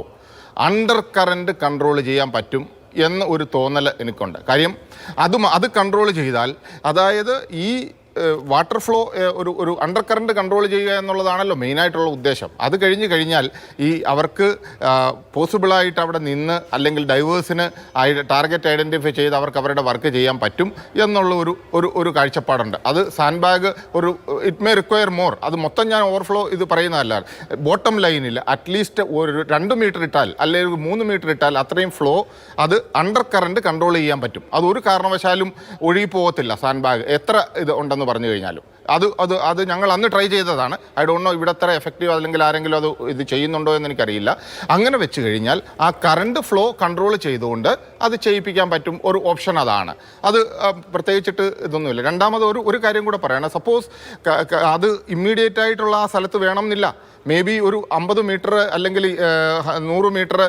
under current control ചെയ്യാൻ പറ്റും എന്ന ഒരു തോന്നൽ എനിക്കുണ്ട്. കാര്യം അത് കൺട്രോൾ ചെയ്താൽ, അതായത് ഈ വാട്ടർ ഫ്ലോ ഒരു അണ്ടർ കറണ്ട് കൺട്രോൾ ചെയ്യുക എന്നുള്ളതാണല്ലോ മെയിനായിട്ടുള്ള ഉദ്ദേശം. അത് കഴിഞ്ഞാൽ ഈ അവർക്ക് പോസിബിളായിട്ട് അവിടെ നിന്ന് അല്ലെങ്കിൽ ഡൈവേഴ്സിന് ടാർഗറ്റ് ഐഡൻറ്റിഫൈ ചെയ്ത് അവർക്ക് അവരുടെ വർക്ക് ചെയ്യാൻ പറ്റും എന്നുള്ള ഒരു കാഴ്ചപ്പാടുണ്ട്. അത് sand bag it may require more, അത് മൊത്തം ഞാൻ ഓവർഫ്ലോ ഇത് പറയുന്നതല്ല. ബോട്ടം ലൈനിൽ അറ്റ്ലീസ്റ്റ് ഒരു 2 മീറ്റർ ഇട്ടാൽ അല്ലെങ്കിൽ 3 മീറ്റർ ഇട്ടാൽ അത്രയും ഫ്ലോ അത് അണ്ടർ കറണ്ട് കൺട്രോൾ ചെയ്യാൻ പറ്റും. അത് ഒരു കാരണവശാലും ഒഴുകി പോകത്തില്ല സാൻഡ് ബാഗ് എത്ര ഇത് ഉണ്ടെന്ന് പറഞ്ഞു കഴിഞ്ഞാലും. അത് ഞങ്ങൾ അന്ന് ട്രൈ ചെയ്തതാണ്. ഐ ഡോണ്ട് നോ ഇവിടെ എത്ര എഫക്റ്റീവ് അല്ലെങ്കിൽ ആരെങ്കിലും ഇത് ചെയ്യുന്നുണ്ടോ എന്ന് എനിക്കറിയില്ല. അങ്ങനെ വെച്ച് കഴിഞ്ഞാൽ ആ കറണ്ട് ഫ്ലോ കൺട്രോൾ ചെയ്തുകൊണ്ട് അത് ചെയ്യിപ്പിക്കാൻ പറ്റും. ഒരു ഓപ്ഷൻ അതാണ്. അത് പ്രത്യേകിച്ചിട്ട് ഇതൊന്നുമില്ല. രണ്ടാമത് ഒരു കാര്യം കൂടെ പറയണം. സപ്പോസ് അത് ഇമ്മീഡിയറ്റ് ആയിട്ടുള്ള ആ സ്ഥലത്ത് വേണം എന്നില്ല. മേ ബി ഒരു 50 മീറ്റർ അല്ലെങ്കിൽ 100 മീറ്റർ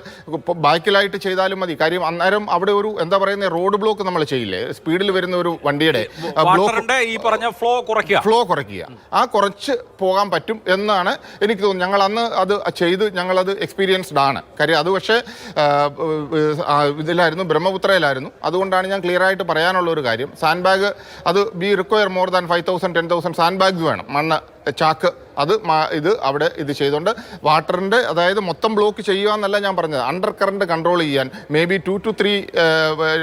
ബാക്കിലായിട്ട് ചെയ്താലും മതി. കാര്യം അന്നേരം അവിടെ ഒരു എന്താ പറയുന്ന റോഡ് ബ്ലോക്ക് നമ്മൾ ചെയ്യില്ലേ, സ്പീഡിൽ വരുന്ന ഒരു വണ്ടിയുടെ ഫ്ലോ കുറയ്ക്കുക, ആ കുറച്ച് പോകാൻ പറ്റും എന്നാണ് എനിക്ക് തോന്നുന്നത്. ഞങ്ങൾ അന്ന് അത് ചെയ്ത് ഞങ്ങളത് എക്സ്പീരിയൻസ്ഡ് ആണ്. കാര്യം അത് പക്ഷേ ഇതിലായിരുന്നു, ബ്രഹ്മപുത്രയിലായിരുന്നു. അതുകൊണ്ടാണ് ഞാൻ ക്ലിയർ ആയിട്ട് പറയാനുള്ള ഒരു കാര്യം. സാൻഡ് ബാഗ് അത് B require more than 5,000 10,000 sand bags വേണം, മണ്ണ് ചാക്ക്. അത് അവിടെ ഇത് ചെയ്തുകൊണ്ട് വാട്ടറിൻ്റെ, അതായത് മൊത്തം ബ്ലോക്ക് ചെയ്യുക എന്നല്ല ഞാൻ പറഞ്ഞത്, അണ്ടർ കറണ്ട് കൺട്രോൾ ചെയ്യാൻ മേ ബി 2 to 3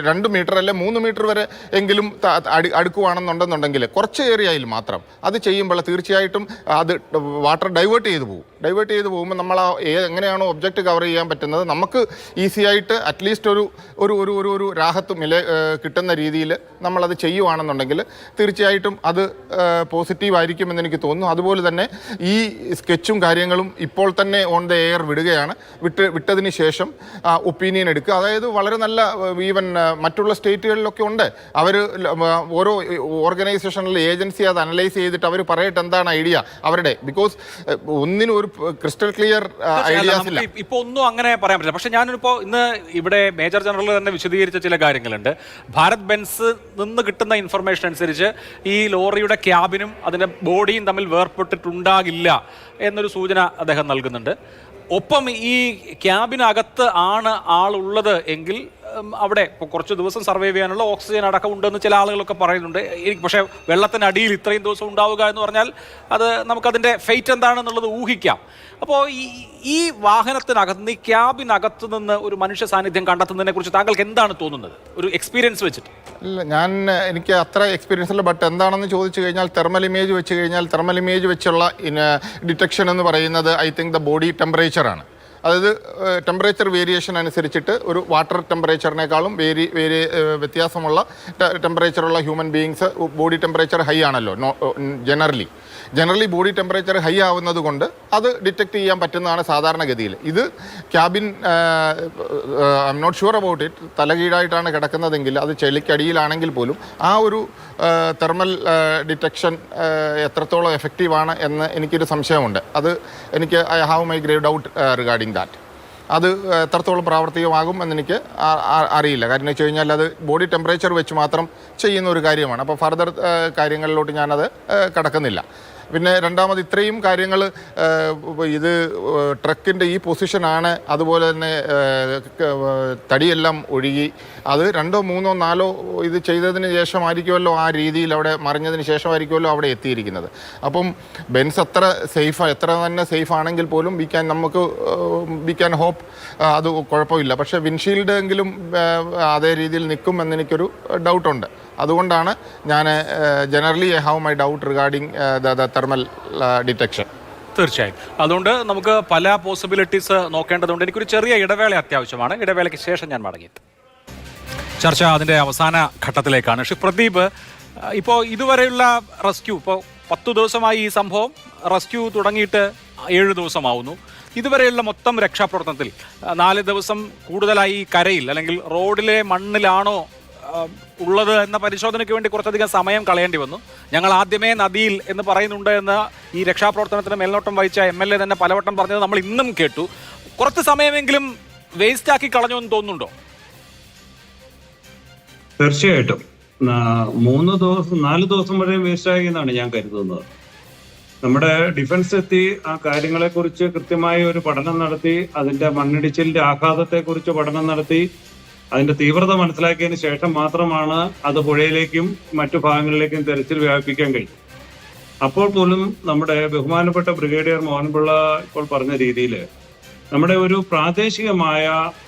2 മീറ്റർ അല്ലെ 3 മീറ്റർ വരെ എങ്കിലും അടുക്കുവാണെന്നുണ്ടെന്നുണ്ടെങ്കിൽ കുറച്ച് ഏരിയയിൽ മാത്രം അത് ചെയ്യുമ്പോൾ തീർച്ചയായിട്ടും അത് വാട്ടർ ഡൈവേർട്ട് ചെയ്ത് പോകും. ഡൈവേർട്ട് ചെയ്ത് പോകുമ്പോൾ നമ്മൾ എങ്ങനെയാണോ ഒബ്ജക്റ്റ് കവർ ചെയ്യാൻ പറ്റുന്നത് നമുക്ക് ഈസി ആയിട്ട് അറ്റ്ലീസ്റ്റ് ഒരു രാഹത്തും കിട്ടുന്ന രീതിയിൽ നമ്മളത് ചെയ്യുവാണെന്നുണ്ടെങ്കിൽ തീർച്ചയായിട്ടും അത് പോസിറ്റീവായിരിക്കുമെന്ന് എനിക്ക് തോന്നുന്നു. അതുപോലെ തന്നെ ഈ സ്കെച്ചും കാര്യങ്ങളും ഇപ്പോൾ തന്നെ ഓൺ ദ എയർ വിടുകയാണ്. വിട്ടതിന് ശേഷം ഒപ്പീനിയൻ എടുക്കുക. അതായത് വളരെ നല്ല, ഈവൻ മറ്റുള്ള സ്റ്റേറ്റുകളിലൊക്കെ ഉണ്ട്, അവർ ഓരോ ഓർഗനൈസേഷനിൽ ഏജൻസി അത് അനലൈസ് ചെയ്തിട്ട് അവർ പറയട്ടെ എന്താണ് ഐഡിയ അവരുടെ. ബിക്കോസ് ഒന്നിനും ഒരു ക്രിസ്റ്റൽ ക്ലിയർ ഐഡിയാസ് ഇല്ല. ഇപ്പോൾ ഒന്നും അങ്ങനെ പറയാൻ പറ്റില്ല. പക്ഷെ ഞാനിപ്പോൾ ഇന്ന് ഇവിടെ മേജർ ജനറൽ തന്നെ വിശദീകരിച്ച ചില കാര്യങ്ങളുണ്ട്. ഭാരത് ബെൻസ് നിന്ന് കിട്ടുന്ന ഇൻഫർമേഷൻ അനുസരിച്ച് ഈ ലോറിയുടെ ക്യാബിനും അതിൻ്റെ ബോഡിയും തമ്മിൽ വേർപെട്ടിട്ടുണ്ടാകില്ല എന്നൊരു സൂചന അദ്ദേഹം നൽകുന്നുണ്ട്. ഒപ്പം ഈ ക്യാബിനകത്ത് ആണ് ആളുള്ളത് എങ്കിൽ അവിടെ ഇപ്പോൾ കുറച്ച് ദിവസം സർവൈവ് ചെയ്യാനുള്ള ഓക്സിജൻ അടക്കം ഉണ്ടെന്ന് ചില ആളുകളൊക്കെ പറയുന്നുണ്ട്. പക്ഷേ വെള്ളത്തിനടിയിൽ ഇത്രയും ദിവസം ഉണ്ടാവുക എന്ന് പറഞ്ഞാൽ അത് നമുക്കതിൻ്റെ ഫെയ്റ്റ് എന്താണെന്നുള്ളത് ഊഹിക്കാം. അപ്പോൾ ഈ വാഹനത്തിനകത്ത്, ഈ ക്യാബിനകത്ത് നിന്ന് ഒരു മനുഷ്യ സാന്നിധ്യം കണ്ടെത്തുന്നതിനെ കുറിച്ച് താങ്കൾക്ക് എന്താണ് തോന്നുന്നത്, ഒരു എക്സ്പീരിയൻസ് വെച്ചിട്ട്? ഇല്ല, എനിക്ക് അത്ര എക്സ്പീരിയൻസ് ഇല്ല. ബട്ട് എന്താണെന്ന് ചോദിച്ചു കഴിഞ്ഞാൽ തെർമൽ ഇമേജ് വെച്ച് കഴിഞ്ഞാൽ തെർമൽ ഇമേജ് വെച്ചുള്ള ഡിറ്റക്ഷൻ എന്ന് പറയുന്നത് ഐ തിങ്ക് ദ ബോഡി ടെമ്പറേച്ചറാണ്. അതായത് ടെമ്പറേച്ചർ വേരിയേഷൻ അനുസരിച്ചിട്ട് ഒരു വാട്ടർ ടെമ്പറേച്ചറിനേക്കാളും വ്യത്യാസമുള്ള ടെമ്പറേച്ചറുള്ള human beings body temperature high ആണല്ലോ ജനറലി ബോഡി ടെമ്പറേച്ചർ ഹൈ ആവുന്നത് കൊണ്ട് അത് ഡിറ്റക്ട് ചെയ്യാൻ പറ്റുന്നതാണ് സാധാരണഗതിയിൽ. ഇത് cabin I am not sure about it, തലകീഴായിട്ടാണ് കിടക്കുന്നതെങ്കിൽ അത് ചെളിക്കടിയിലാണെങ്കിൽ പോലും ആ ഒരു തെർമൽ ഡിറ്റക്ഷൻ എത്രത്തോളം എഫക്റ്റീവാണ് എന്ന് എനിക്കൊരു സംശയമുണ്ട്. അത് എനിക്ക് I have my grave doubt regarding that. അത് എത്രത്തോളം പ്രാവർത്തികമാകും എന്നെനിക്ക് അറിയില്ല. കാരണം വെച്ച് കഴിഞ്ഞാൽ അത് ബോഡി ടെമ്പറേച്ചർ വെച്ച് മാത്രം ചെയ്യുന്ന ഒരു കാര്യമാണ്. അപ്പോൾ ഫർദർ കാര്യങ്ങളിലോട്ട് ഞാനത് കടക്കുന്നില്ല. പിന്നെ രണ്ടാമത് ഇത്രയും കാര്യങ്ങൾ, ഇത് ട്രക്കിൻ്റെ ഈ പൊസിഷനാണ്, അതുപോലെ തന്നെ തടിയെല്ലാം ഒഴുകി അത് 2, 3, 4 ഇത് ചെയ്തതിന് ശേഷമായിരിക്കുമല്ലോ, ആ രീതിയിൽ അവിടെ മറിഞ്ഞതിന് ശേഷമായിരിക്കുമല്ലോ അവിടെ എത്തിയിരിക്കുന്നത്. അപ്പം ബെൻസ് എത്ര തന്നെ സേഫ് ആണെങ്കിൽ പോലും വി ക്യാൻ ഹോപ്പ് അത് കുഴപ്പമില്ല. പക്ഷേ വിൻഷീൽഡ് എങ്കിലും അതേ രീതിയിൽ നിൽക്കും എന്നെനിക്കൊരു ഡൗട്ടുണ്ട്. അതുകൊണ്ടാണ് ഞാൻ generally I have my doubt regarding the thermal detection. തീർച്ചയായും. അതുകൊണ്ട് നമുക്ക് പല പോസിബിലിറ്റീസ് നോക്കേണ്ടതുണ്ട്. എനിക്കൊരു ചെറിയ ഇടവേള അത്യാവശ്യമാണ്. ഇടവേളയ്ക്ക് ശേഷം ഞാൻ മടങ്ങിയെത്തും. ചർച്ച അതിൻ്റെ അവസാന ഘട്ടത്തിലേക്കാണ്. പ്രദീപ്, ഇപ്പോൾ ഇതുവരെയുള്ള റെസ്ക്യൂ, ഇപ്പോൾ 10 ദിവസമായി ഈ സംഭവം, റെസ്ക്യൂ തുടങ്ങിയിട്ട് 7 ദിവസമാവുന്നു. ഇതുവരെയുള്ള മൊത്തം രക്ഷാപ്രവർത്തനത്തിൽ 4 ദിവസം കൂടുതലായി കരയിൽ അല്ലെങ്കിൽ റോഡിലെ മണ്ണിലാണോ ഉള്ളത് എന്ന പരിശോധനയ്ക്ക് വേണ്ടി കുറച്ചധികം സമയം കളയേണ്ടി വന്നു. ഞങ്ങൾ ആദ്യമേ നദിയിൽ എന്ന് പറയുന്നുണ്ട് എന്ന് ഈ രക്ഷാപ്രവർത്തനത്തിന് മേൽനോട്ടം വഹിച്ച MLA തന്നെ പലവട്ടം പറഞ്ഞത് നമ്മൾ ഇന്നും കേട്ടു. കുറച്ച് സമയമെങ്കിലും വേസ്റ്റ് ആക്കി കളഞ്ഞു എന്ന് തോന്നുന്നുണ്ടോ? തീർച്ചയായിട്ടും 4 ദിവസം വരെ വേസ്റ്റായി എന്നാണ് ഞാൻ കരുതുന്നത്. നമ്മുടെ ഡിഫൻസ് എത്തി ആ കാര്യങ്ങളെക്കുറിച്ച് കൃത്യമായ ഒരു പഠനം നടത്തി, അതിന്റെ മണ്ണിടിച്ചിലിന്റെ ആഘാതത്തെക്കുറിച്ച് പഠനം നടത്തി, അതിന്റെ തീവ്രത മനസ്സിലാക്കിയതിന് ശേഷം മാത്രമാണ് അത് പുഴയിലേക്കും മറ്റു ഭാഗങ്ങളിലേക്കും തെരച്ചിൽ വ്യാപിപ്പിക്കാൻ കഴിയും. അപ്പോൾ പോലും നമ്മുടെ ബഹുമാനപ്പെട്ട ബ്രിഗേഡിയർ മോഹൻപിള്ള ഇപ്പോൾ പറഞ്ഞ രീതിയിൽ നമ്മുടെ ഒരു പ്രാദേശികമായ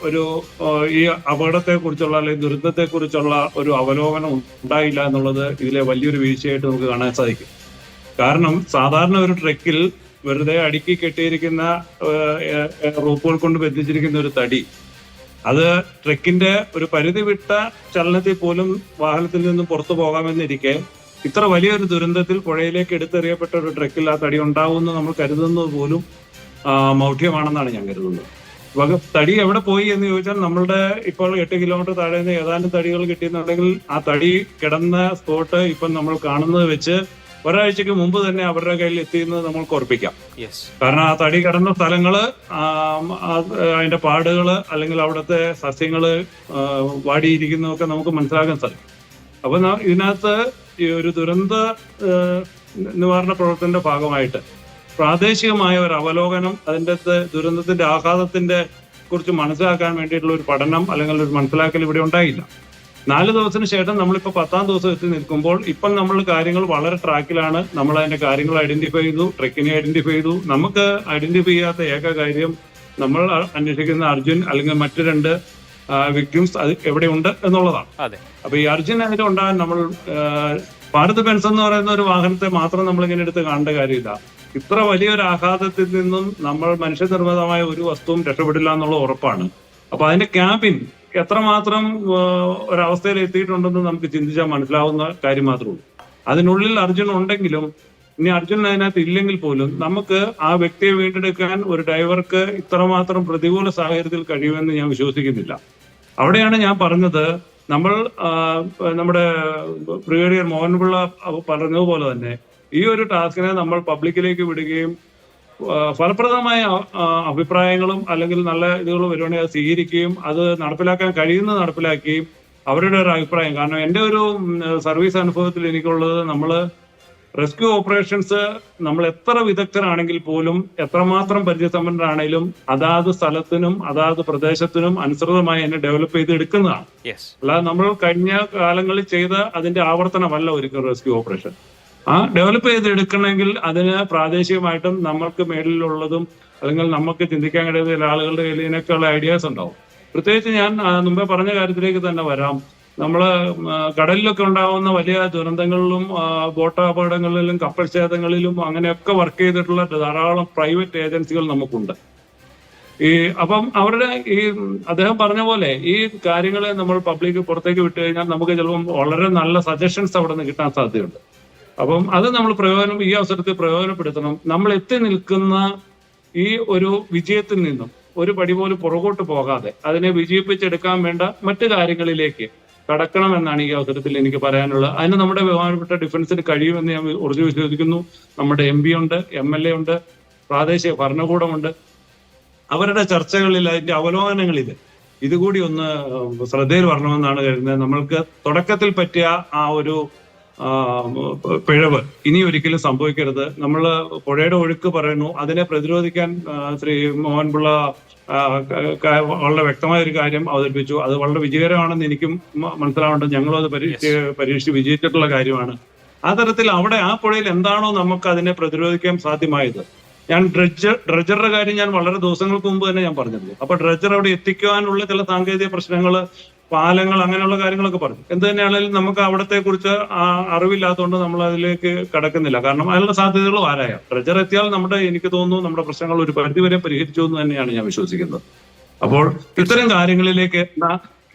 ഒരു ഈ അപകടത്തെക്കുറിച്ചുള്ള അല്ലെങ്കിൽ ദുരന്തത്തെക്കുറിച്ചുള്ള ഒരു അവലോകനം ഉണ്ടായില്ല എന്നുള്ളത് ഇതിലെ വലിയൊരു വീഴ്ചയായിട്ട് നമുക്ക് കാണാൻ സാധിക്കും. കാരണം സാധാരണ ഒരു ട്രെക്കിൽ വെറുതെ അടുക്കി കെട്ടിയിരിക്കുന്ന റോപ്പുകൾ കൊണ്ട് ബന്ധിച്ചിരിക്കുന്ന ഒരു തടി, അത് ട്രെക്കിന്റെ ഒരു പരിധി വിട്ട ചലനത്തിൽ പോലും വാഹനത്തിൽ നിന്നും പുറത്തു പോകാമെന്നിരിക്കെ ഇത്ര വലിയൊരു ദുരന്തത്തിൽ പുഴയിലേക്ക് എടുത്തെറിയപ്പെട്ട ഒരു ട്രെക്കിൽ ആ തടി ഉണ്ടാവുമെന്ന് നമ്മൾ കരുതുന്നത് പോലും മൗഢ്യമാണെന്നാണ് ഞാൻ കരുതുന്നത്. തടി എവിടെ പോയി എന്ന് ചോദിച്ചാൽ നമ്മളുടെ ഇപ്പോൾ 8 കിലോമീറ്റർ താഴെ നിന്ന് ഏതാനും തടികൾ കിട്ടിയെന്നുണ്ടെങ്കിൽ ആ തടി കിടന്ന സ്പോട്ട് ഇപ്പം നമ്മൾ കാണുന്നത് വെച്ച് ഒരാഴ്ചക്ക് മുമ്പ് തന്നെ അവരുടെ കയ്യിൽ എത്തിയെന്ന് നമ്മൾക്ക് ഉറപ്പിക്കാം. കാരണം ആ തടി കിടന്ന സ്ഥലങ്ങള്, അതിന്റെ പാടുകള്, അല്ലെങ്കിൽ അവിടുത്തെ സസ്യങ്ങള് വാടിയിരിക്കുന്നതൊക്കെ നമുക്ക് മനസ്സിലാക്കാൻ സാധിക്കും. അപ്പൊ ഇതിനകത്ത് ഈ ഒരു ദുരന്ത നിവാരണ പ്രവർത്തനത്തിന്റെ ഭാഗമായിട്ട് പ്രാദേശികമായ ഒരു അവലോകനം, അതിൻ്റെ ദുരന്തത്തിന്റെ ആഘാതത്തിന്റെ കുറിച്ച് മനസ്സിലാക്കാൻ വേണ്ടിയിട്ടുള്ള ഒരു പഠനം അല്ലെങ്കിൽ ഒരു മനസ്സിലാക്കൽ ഇവിടെ ഉണ്ടായില്ല. 4 ദിവസത്തിന് ശേഷം നമ്മളിപ്പോൾ 10ാം ദിവസം എത്തി നിൽക്കുമ്പോൾ ഇപ്പം നമ്മൾ കാര്യങ്ങൾ വളരെ ട്രാക്കിലാണ്. നമ്മൾ അതിന്റെ കാര്യങ്ങൾ ഐഡന്റിഫൈ ചെയ്തു, ട്രെക്കിനെ ഐഡന്റിഫൈ ചെയ്തു. നമുക്ക് ഐഡന്റിഫൈ ചെയ്യാത്ത ഏക കാര്യം നമ്മൾ അന്വേഷിക്കുന്ന അർജുൻ അല്ലെങ്കിൽ മറ്റു 2 വിക്ടിംസ് അത് എവിടെയുണ്ട് എന്നുള്ളതാണ്. അപ്പൊ ഈ അർജുൻ അതിലുണ്ടാകാൻ നമ്മൾ ഭാരത് ബെൻസ് എന്ന് പറയുന്ന ഒരു വാഹനത്തെ മാത്രം നമ്മളിങ്ങനെ എടുത്ത് കാണേണ്ട കാര്യമില്ല. ഇത്ര വലിയൊരു ആഘാതത്തിൽ നിന്നും നമ്മൾ മനുഷ്യനിർമ്മിതമായ ഒരു വസ്തുവും രക്ഷപ്പെടില്ല എന്നുള്ള ഉറപ്പാണ്. അപ്പൊ അതിന്റെ ക്യാബിൻ എത്രമാത്രം ഒരവസ്ഥയിൽ എത്തിയിട്ടുണ്ടെന്ന് നമുക്ക് ചിന്തിച്ചാൽ മനസ്സിലാവുന്ന കാര്യം മാത്രമേ ഉള്ളൂ. അതിനുള്ളിൽ അർജുൻ ഉണ്ടെങ്കിലും ഇനി അർജുൻ അതിനകത്ത് ഇല്ലെങ്കിൽ പോലും നമുക്ക് ആ വ്യക്തിയെ വീണ്ടെടുക്കാൻ ഒരു ഡ്രൈവർക്ക് ഇത്രമാത്രം പ്രതികൂല സാഹചര്യത്തിൽ കഴിയുമെന്ന് ഞാൻ വിശ്വസിക്കുന്നില്ല. അവിടെയാണ് ഞാൻ പറഞ്ഞത്, നമ്മൾ നമ്മുടെ ബ്രിഗേഡിയർ മോഹൻപിള്ള പറഞ്ഞതുപോലെ തന്നെ ഈ ഒരു ടാസ്കിനെ നമ്മൾ പബ്ലിക്കിലേക്ക് വിടുകയും ഫലപ്രദമായ അഭിപ്രായങ്ങളും അല്ലെങ്കിൽ നല്ല ഇതുകൾ വരുവാണെങ്കിൽ അത് സ്വീകരിക്കുകയും അത് നടപ്പിലാക്കാൻ കഴിയുന്നത് നടപ്പിലാക്കുകയും അവരുടെ ഒരു അഭിപ്രായം. കാരണം എൻ്റെ ഒരു സർവീസ് അനുഭവത്തിൽ എനിക്കുള്ളത്, നമ്മൾ റെസ്ക്യൂ ഓപ്പറേഷൻസ് നമ്മൾ എത്ര വിദഗ്ധരാണെങ്കിൽ പോലും എത്രമാത്രം പരിചയസമ്പന്നരാണെങ്കിലും അതാത് സ്ഥലത്തിനും അതാത് പ്രദേശത്തിനും അനുസൃതമായി എന്നെ ഡെവലപ്പ് ചെയ്ത് എടുക്കുന്നതാണ്. അല്ലാതെ നമ്മൾ കഴിഞ്ഞ കാലങ്ങളിൽ ചെയ്ത അതിന്റെ ആവർത്തനമല്ല ഒരിക്കലും റെസ്ക്യൂ ഓപ്പറേഷൻ. ആ ഡെവലപ്പ് ചെയ്ത് എടുക്കണമെങ്കിൽ അതിന് പ്രാദേശികമായിട്ടും നമ്മൾക്ക് മേളിലുള്ളതും അല്ലെങ്കിൽ നമുക്ക് ചിന്തിക്കാൻ കഴിയുന്ന ചില ആളുകളുടെ കയ്യിൽ ഇതിനൊക്കെയുള്ള ഐഡിയാസ് ഉണ്ടാവും. പ്രത്യേകിച്ച് ഞാൻ മുമ്പേ പറഞ്ഞ കാര്യത്തിലേക്ക് തന്നെ വരാം. നമ്മള് കടലിലൊക്കെ ഉണ്ടാവുന്ന വലിയ ദുരന്തങ്ങളിലും ബോട്ട് അപകടങ്ങളിലും കപ്പൽ ഛേദങ്ങളിലും അങ്ങനെയൊക്കെ വർക്ക് ചെയ്തിട്ടുള്ള ധാരാളം പ്രൈവറ്റ് ഏജൻസികൾ നമുക്കുണ്ട്. അപ്പം അവരുടെ അദ്ദേഹം പറഞ്ഞ പോലെ ഈ കാര്യങ്ങളെ നമ്മൾ പബ്ലിക് പുറത്തേക്ക് വിട്ടു കഴിഞ്ഞാൽ നമുക്ക് ചിലപ്പം വളരെ നല്ല സജഷൻസ് അവിടെ നിന്ന് കിട്ടാൻ സാധ്യതയുണ്ട്. അപ്പം അത് നമ്മൾ ഈ അവസരത്തിൽ പ്രയോജനപ്പെടുത്തണം. നമ്മൾ എത്തി നിൽക്കുന്ന ഈ ഒരു വിജയത്തിൽ നിന്നും ഒരു പടി പോലും പുറകോട്ട് പോകാതെ അതിനെ വിജയിപ്പിച്ചെടുക്കാൻ വേണ്ട മറ്റു കാര്യങ്ങളിലേക്ക് കടക്കണമെന്നാണ് ഈ അവസരത്തിൽ എനിക്ക് പറയാനുള്ളത്. അതിന് നമ്മുടെ ബഹുമാനപ്പെട്ട ഡിഫൻസിന് കഴിയുമെന്ന് ഞാൻ ഉറച്ചു വിശ്വസിക്കുന്നു. നമ്മുടെ MP ഉണ്ട്, MLA ഉണ്ട്, പ്രാദേശിക ഭരണകൂടമുണ്ട്. അവരുടെ ചർച്ചകളിൽ അതിന്റെ അവലോകനങ്ങളിൽ ഇതുകൂടി ഒന്ന് ശ്രദ്ധയിൽ വരണമെന്നാണ് കരുതുന്നത്. നമ്മൾക്ക് തുടക്കത്തിൽ പറ്റിയ ആ ഒരു പിഴവ് ഇനി ഒരിക്കലും സംഭവിക്കരുത്. നമ്മൾ പുഴയുടെ ഒഴുക്ക് പറയുന്നു, അതിനെ പ്രതിരോധിക്കാൻ ശ്രീ മോഹൻപിള്ള വളരെ വ്യക്തമായ ഒരു കാര്യം അവതരിപ്പിച്ചു. അത് വളരെ വിജയകരമാണെന്ന് എനിക്കും മനസ്സിലാവേണ്ടത്. ഞങ്ങളും അത് പരീക്ഷിച്ച് വിജയിച്ചിട്ടുള്ള കാര്യമാണ്. ആ തരത്തിൽ അവിടെ ആ പുഴയിൽ എന്താണോ നമുക്ക് അതിനെ പ്രതിരോധിക്കാൻ സാധ്യമായത്, ഞാൻ ഡ്രഡ്ജറുടെ കാര്യം ഞാൻ വളരെ ദിവസങ്ങൾക്ക് മുമ്പ് തന്നെ ഞാൻ പറഞ്ഞിരുന്നു. അപ്പൊ ഡ്രഡ്ജർ അവിടെ എത്തിക്കാനുള്ള ചില സാങ്കേതിക പ്രശ്നങ്ങൾ, പാലങ്ങൾ, അങ്ങനെയുള്ള കാര്യങ്ങളൊക്കെ പറഞ്ഞു. എന്ത് തന്നെയാണെങ്കിലും നമുക്ക് അവിടത്തെ കുറിച്ച് അറിവില്ലാത്തതുകൊണ്ട് നമ്മൾ അതിലേക്ക് കടക്കുന്നില്ല. കാരണം അതിനുള്ള സാധ്യതകളും ആരായാം. ഡ്രഡ്ജർ എത്തിയാൽ എനിക്ക് തോന്നുന്നു നമ്മുടെ പ്രശ്നങ്ങൾ ഒരു പരിധിവരെ പരിഹരിച്ചു എന്ന് തന്നെയാണ് ഞാൻ വിശ്വസിക്കുന്നത്. അപ്പോൾ ഇത്തരം കാര്യങ്ങളിലേക്ക്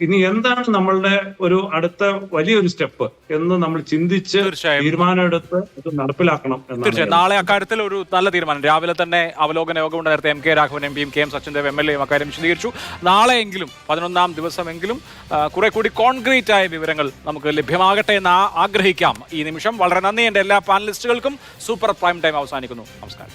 ഇനി എന്താണ് നമ്മളുടെ ഒരു അടുത്ത വലിയൊരു സ്റ്റെപ്പ് എന്ന് നമ്മൾ ചിന്തിച്ച് തീരുമാനമെടുത്ത് ഇത് നടപ്പിലാക്കണം. തീർച്ചയായും നാളെ അക്കാര്യത്തിൽ ഒരു നല്ല തീരുമാനം. രാവിലെ തന്നെ അവലോകന യോഗമുണ്ട്. നേരത്തെ MK രാഘവൻ MPയും KM സച്ചിൻദേവ് MLAയും അക്കാര്യം വിശദീകരിച്ചു. നാളെയെങ്കിലും 11ാം ദിവസമെങ്കിലും കുറെ കൂടി കോൺക്രീറ്റ് ആയ വിവരങ്ങൾ നമുക്ക് ലഭ്യമാകട്ടെ എന്ന് ആഗ്രഹിക്കാം. ഈ നിമിഷം വളരെ നന്ദി. എൻ്റെ എല്ലാ പാനലിസ്റ്റുകൾക്കും. സൂപ്പർ പ്രൈം ടൈം അവസാനിക്കുന്നു. നമസ്കാരം.